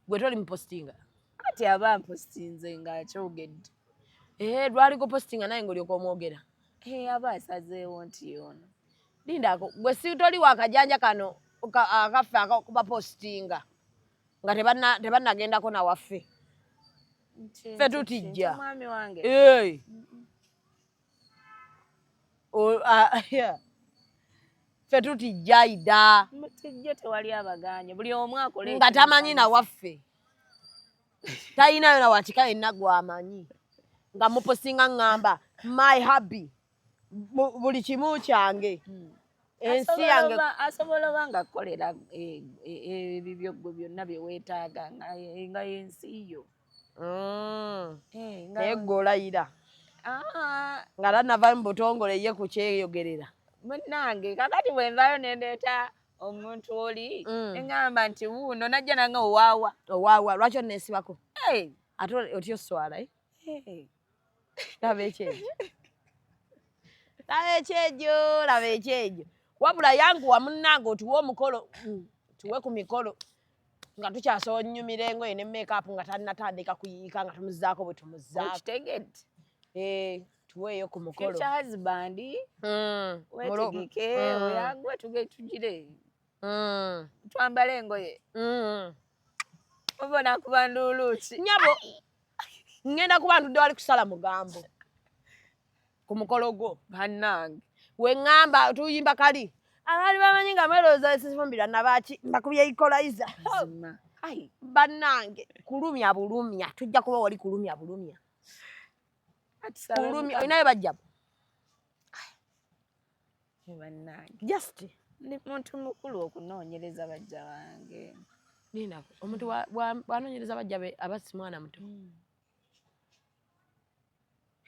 gwe toli mupositinga ati aba mpositinze ng'akyogedde lwali kupositinga naye ng'olyoka omwogera aba asazeewo nti yono lindako gwe si toli wakajanja kano akaffe akakubapositinga nga tebannagendako nawaffe ffe tutijja omwami wange ffe tutijja Aida mutijja tewali abaganye buli omu akole nga tamanyi nawaffe talinayo na watika yenna gwamanyi nga mupositinga ŋŋamba my hubby buli kimu kyange ensi yange asobola oba nga kukolera ebibyo gwe byonna bye weetaaga nga yensi yo naye gwe olayira nga tannava mu butongole ye ku kyeyogerera munnange kakati bwe nvayo nendeeta omuntu oli eŋŋamba nti wuuno najja nange owaawa lwaki onneesibako ate otyo swala laba ekyejo laba ekyejo wabula yanguwa munnange otuwe omukolo tuwe ku mikolo nga tukyasobola onnyumira engoye ne make-up nga tannatandika kuyiika nga tumuzaako bwe tumuzaako okitegedde tuweeyo ku mukolo future husband wetegeke oyagwe tugire twambale engoye obona kuba nduuluuki nyabo ngenda kuba ntudde wali kusala mugambo ku mukolo gwo bannange we ŋŋamba tuyimba kali abaali bamanyi nga melooza esifumbirwa nabaki mbakubye ikolaiza bannange kulumya bulumya tujja kuba wali kulumya bulumya olinayo bajjabo just ndi muntu mukulu okunoonyereza bajja bange ninako omuntu bwanoonyereza bajja be aba si mwana muto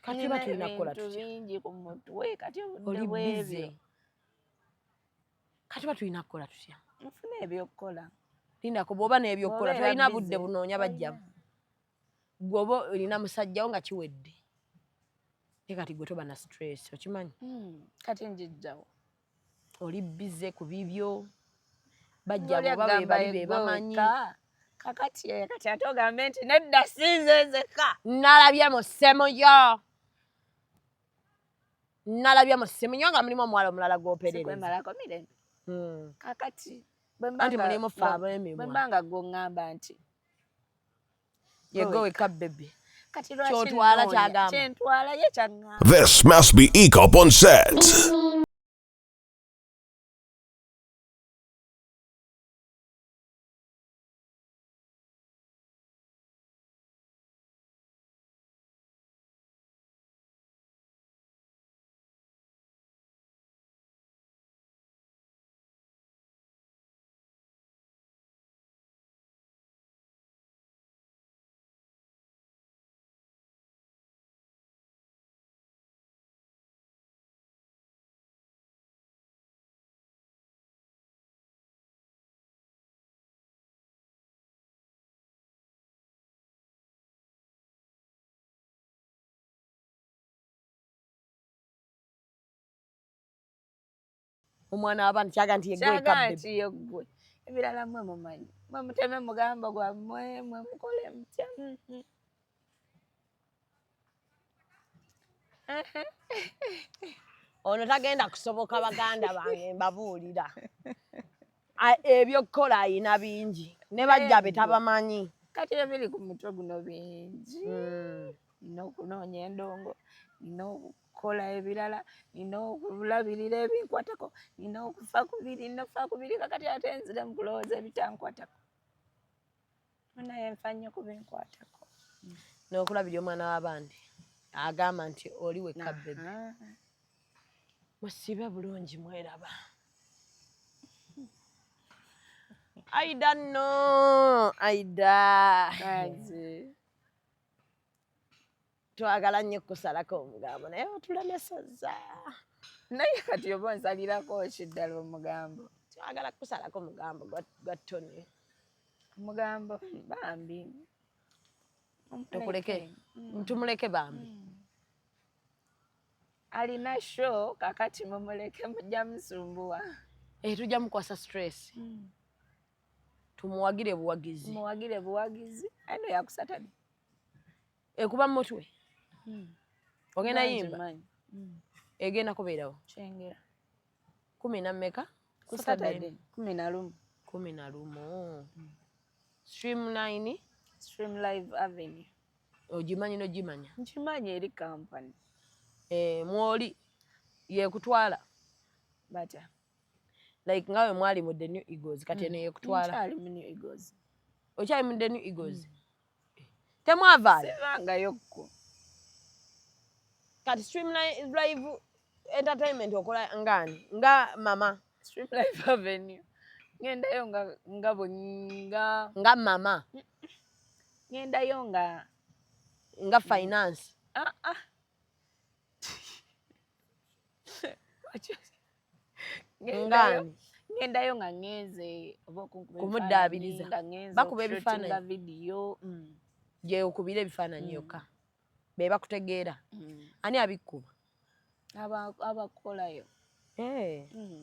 Kati ba tulina kukola tutya bingi ku mutwe kati obudde oli bwebyo busy kati ba tulina kukola tutya nfuna ebyokukola lindako bw'oba n'ebyokukola Bw'obeera tolina busy. budde bunoonya bajjamu gwoba olina musajjawo nga kiwedde ye kati gwe toba na stress okimanyi kati njijjawo oli bize ku bibyo bajja bwoba be bali be bamanyi kakati kati ate ogambe nti nedda sinze nzekka nalabye mu ssemuyo nga mulimu omuwala omulala gw'operereza kwemalako mirembe kakati anti mulimu ffe ab'emimwa bwe mbanga gw'oŋŋamba nti yego weka bebe kati kyotwala kyagamba kyentwala ye kyaŋŋamba This must be ECOP on set. omwana w'abantu kyaga nti yegwe weka kyaga bebe nti yeggwe ebirala mwe mumanyi mwe muteme mugambo gwammwe mwe mukole mutya ono tagenda kusoboka baganda bange mbabuulira ebyokukola ayina bingi ne bajja be tabamanyi kati ebiri ku mutwe guno bingi nina okunoonya endongo nina okukola ebirala nina okulabirira ebinkwatako nina okufa ku biri kakati ate nzire mu kulowooza ebitankwatako naye nfa nnyo ku binkwatako n'okulabirira omwana w'abandi agamba nti oli weka bebe musibe bulungi mweraba aida nno aida twagala nnyo kusalako omugambo naye otulemesezza naye kati oba onsalirako kiddala omugambo twagala kusalako omugambo gwa Tony omugambo bambi tukuleke tumuleke bambi alina show kakati mumuleke mujja musumbuwa tujja mukwasa stress tumuwagire buwagizi ano yakusatade ekuba mutwe ogenda yimba egenda kubeerawo kyengera 10 na mmeka ku Saturday 11 Stream Live Avenue ogimanyi nogimanya nkimanyi eri company mwoli yekutwala batya like ngawe mwali mu The New Eagles kati eno yekutwala nkyali mu New Eagles okyali mu The New Eagles temwavaala sibangayoku kati Stream Live Entertainment okola ngani nga mama Stream Live Avenue ngendayo nga mama ngendayo nga finance ngani ngendayo nga ngenze oba kumuddaabiriza bakuba ebifaananyi video gye okubira ebifaananyi yokka be bakutegeera ani abikkuba abakolayo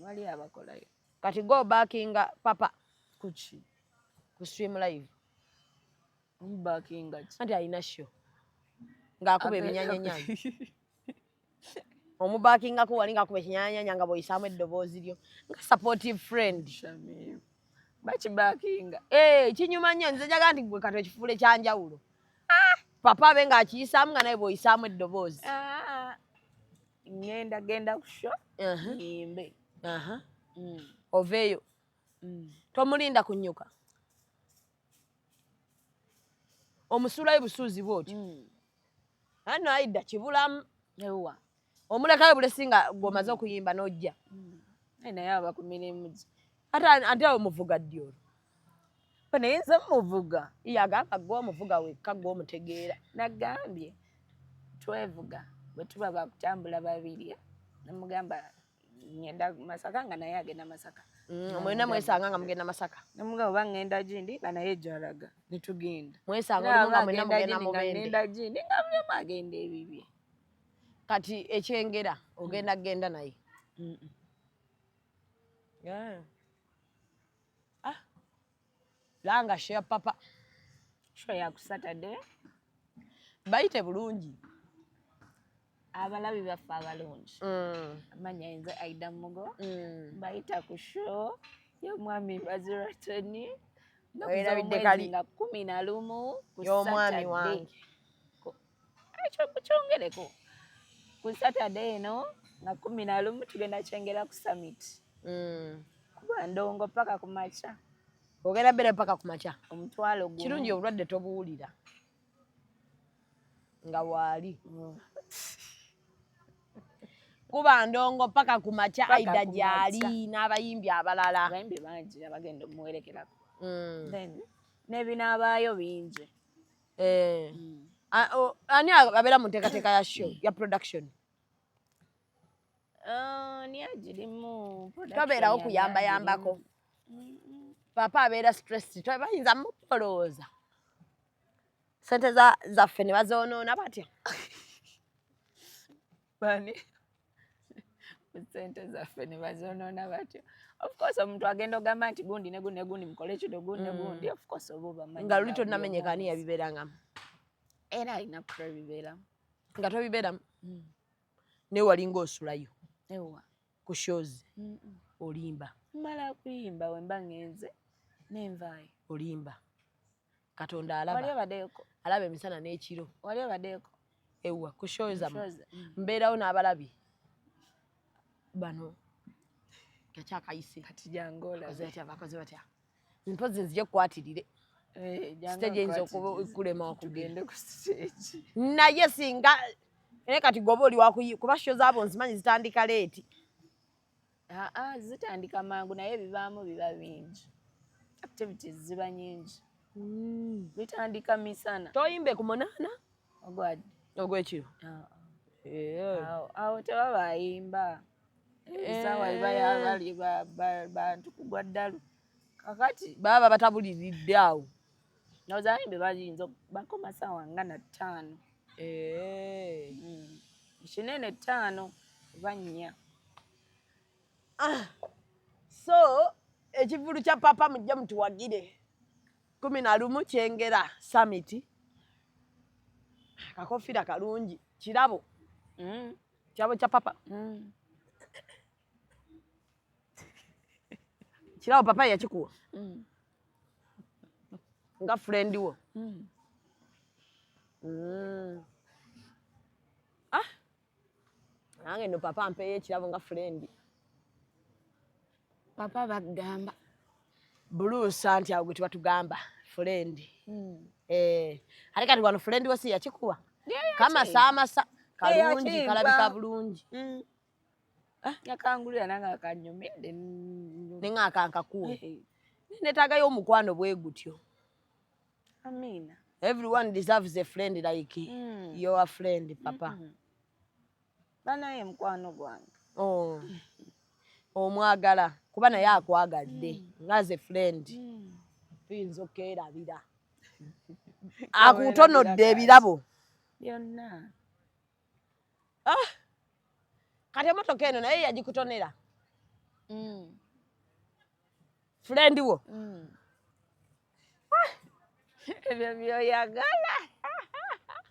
wali abakolayo kati go backinga papa kuki ku Stream Live omubakinga ki anti alina show ng'akuba ebinyanyanyanyi omubakingako wali ng'akuba ekinyanyanya nga bw'oyisaamu eddoboozi lyo nga supportive friend bakibakinga kinyuma nnyo nze njaga nti gwe kati ekifuula ekyanjawulo papa abe ng'akiyisaamu nga naye bw'oyisaamu eddoboozi genda ku show yimbe oveeyo tomulinda kunnyuka omusulayo busuuzi bw'otyo ano aida kibulamu ewa omulekayo bulesi nga gw'omaze okuyimba n'ojja naye aba ku mirimu gye ate awo muvuga ddi olwo naye nze muvuga yagamba gwe omuvuga wekka gwe omutegeera nagambye twevuga bwe tuba bakutambula babiri namugamba ngenda Masaka nga naye agenda Masaka mwena mwesanga nga mugenda Masaka namugamba oba ngenda Gindi nga naye gy'alaga ne tugenda mwesanga olumu nga mwena mugenda Gindi nga ngenda Gindi nga mulema agenda ebibye kati ekyengera ogenda genda naye langa share papa show ya ku Saturday bayite bulungi abalabi baffe abalungi amanya nze Aida Mugo bayita ku show y'omwami Baziratoni erabidde kali nga 11 ku y'omwami wange ekyo kukyongereko ku Saturday eno nga 11 tugenda kyengera ku summit kuba Ndongo paka ku macha ogenda bere paka ku macha omutwalo gumu kirungi obulwadde tobuwulira nga waali kuba Ndongo paka ku macha Aida gyali n'abayimbi abalala abayimbi bangi abagenda omuwerekerako then nebinaabaayo bingi ani abeera mu nteekateeka ya show ya production ni agirimu tobeerawo kuyambayambako papa abeera stress bayinza mupolooza sente zaffe ne bazoonoona batya bani sente zaffe ne bazoonoona batya of course omuntu agenda ogamba nti gundi ne gundi mukole kino gundi ne gundi of course oba obamanyi nga luli tonnamenyeka ani yabibeerangamu era alina kuba bibeeramu nga tobibeeramu naye walinga osulayo ewa ku shows olimba mmala kuyimba we mba ngenze n'envaayo olimba Katonda wali alaba obaddeko alaba emisana n'ekiro wali obaddeko ewa ku shows zammwe mbeerawo n'abalabi bano kakyakayise kati jangola bakoze batya mpozi nzije kukwatirire stage eyinza okulema tugende ku stage naye singa naye kati goba oli kuba show zaabo nzimanyi zitandika leeti zitandika mangu naye bibaamu biba bingi activities ziba nyingi bitandika misana toyimbe ku munaana ogwadde ogw'ekiro awo tebaba bayimba ebisawa bali bantu kugwa ddalu kakati baba batabuliridde awo nozayimbe bayinza bakoma sawa nga na 5 kinene 5 oba 4 so ekivulu kya papa mujja mutuwagire 11 kyengera summit kakofira kalungi kirabo kirabo kya papa kirabo papa yakikuwa nga friend wo nange no papa mpeyo ekirabo nga friend papa bagamba Bruce anti awo gwe tubatugamba friend ate kati wano friend wo si yakikuwa kama saamasa kalungi kalabika bulungi yakangulira nanga kanyumide nenga kankakuwa netagayo omukwano bwe gutyo amina everyone deserves a friend like your friend papa banaye mukwano gwange omwagala kuba naye akwagadde ngaze friend tuyinza okerabira akutonodde ebirabo byonna kati emotoka eno naye yagikutonera friend wo ebyo byoyagala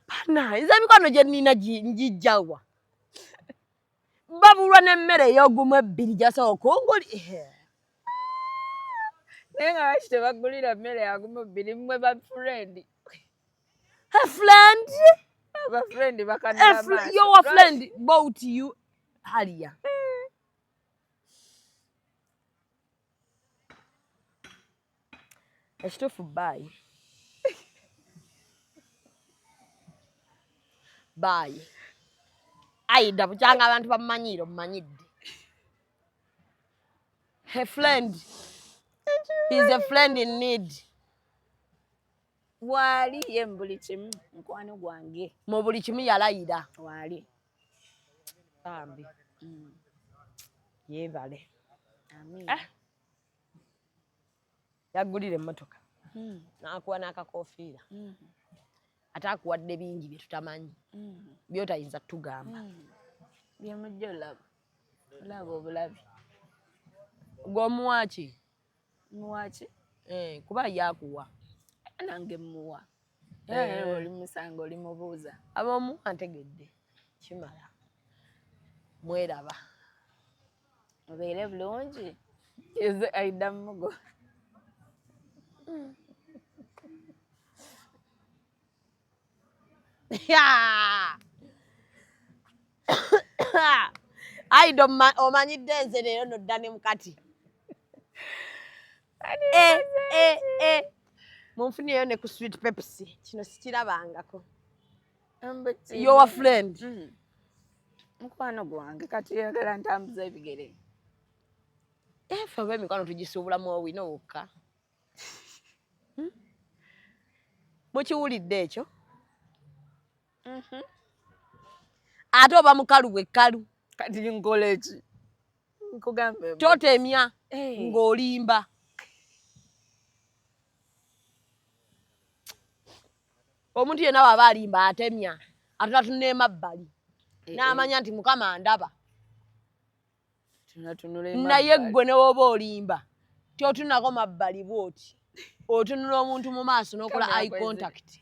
pana nze emikono gye nnina njijjawa babulwa n'emmere ey'ogumu 2 jasobola okunguli naye nga baki tebagulira mmere yagumu 2 mmwe ba friend friend ba friend bakanira maaso your friend bought you halia ekituufu bye bye Aida bukyanga abantu bamumanyiire omumanyidde a friend is a friend in need Wali ye mbuli kimu mukwano gwange. Mu buli kimu yalayira. Wali. Bambi. Yeebale. Amin. Yagulira emmotoka. N'akuwa n'akakofiira. Ate akuwadde bingi bye tutamanyi. By'otayinza tugamba. Bye mujja olaba. Olaba obulabi. Gw'omuwa ki? Muwa ki? Kuba yakuwa. Nange muwa. Oli musango oli mubuuza. Ab'omuwa ntegedde. Kimala. Mweraba. Obeere bulungi. Eze ayidda mugo. Aido omanyidde nze leero nodda ne mukati. Munfunireyo ne ku sweet Pepsi. Kino sikirabangako. Your friend. Mukwano gwange kati yagala ntambuza ebigere. Ffe oba emikwano tugisuubulamu owino wokka. Mukiwulidde ekyo? Ate oba mukalu bwe kkalu. Kati nkola ki? Nkugambe. Totemya ng'olimba. Omuntu yenna waba alimba atemya. Atunatuna emabbali. N'amanya nti Mukama ndaba. Naye ggwe ne woba olimba. Totunako mabbali bw'oti. Otunula omuntu mu maaso n'okola eye contact.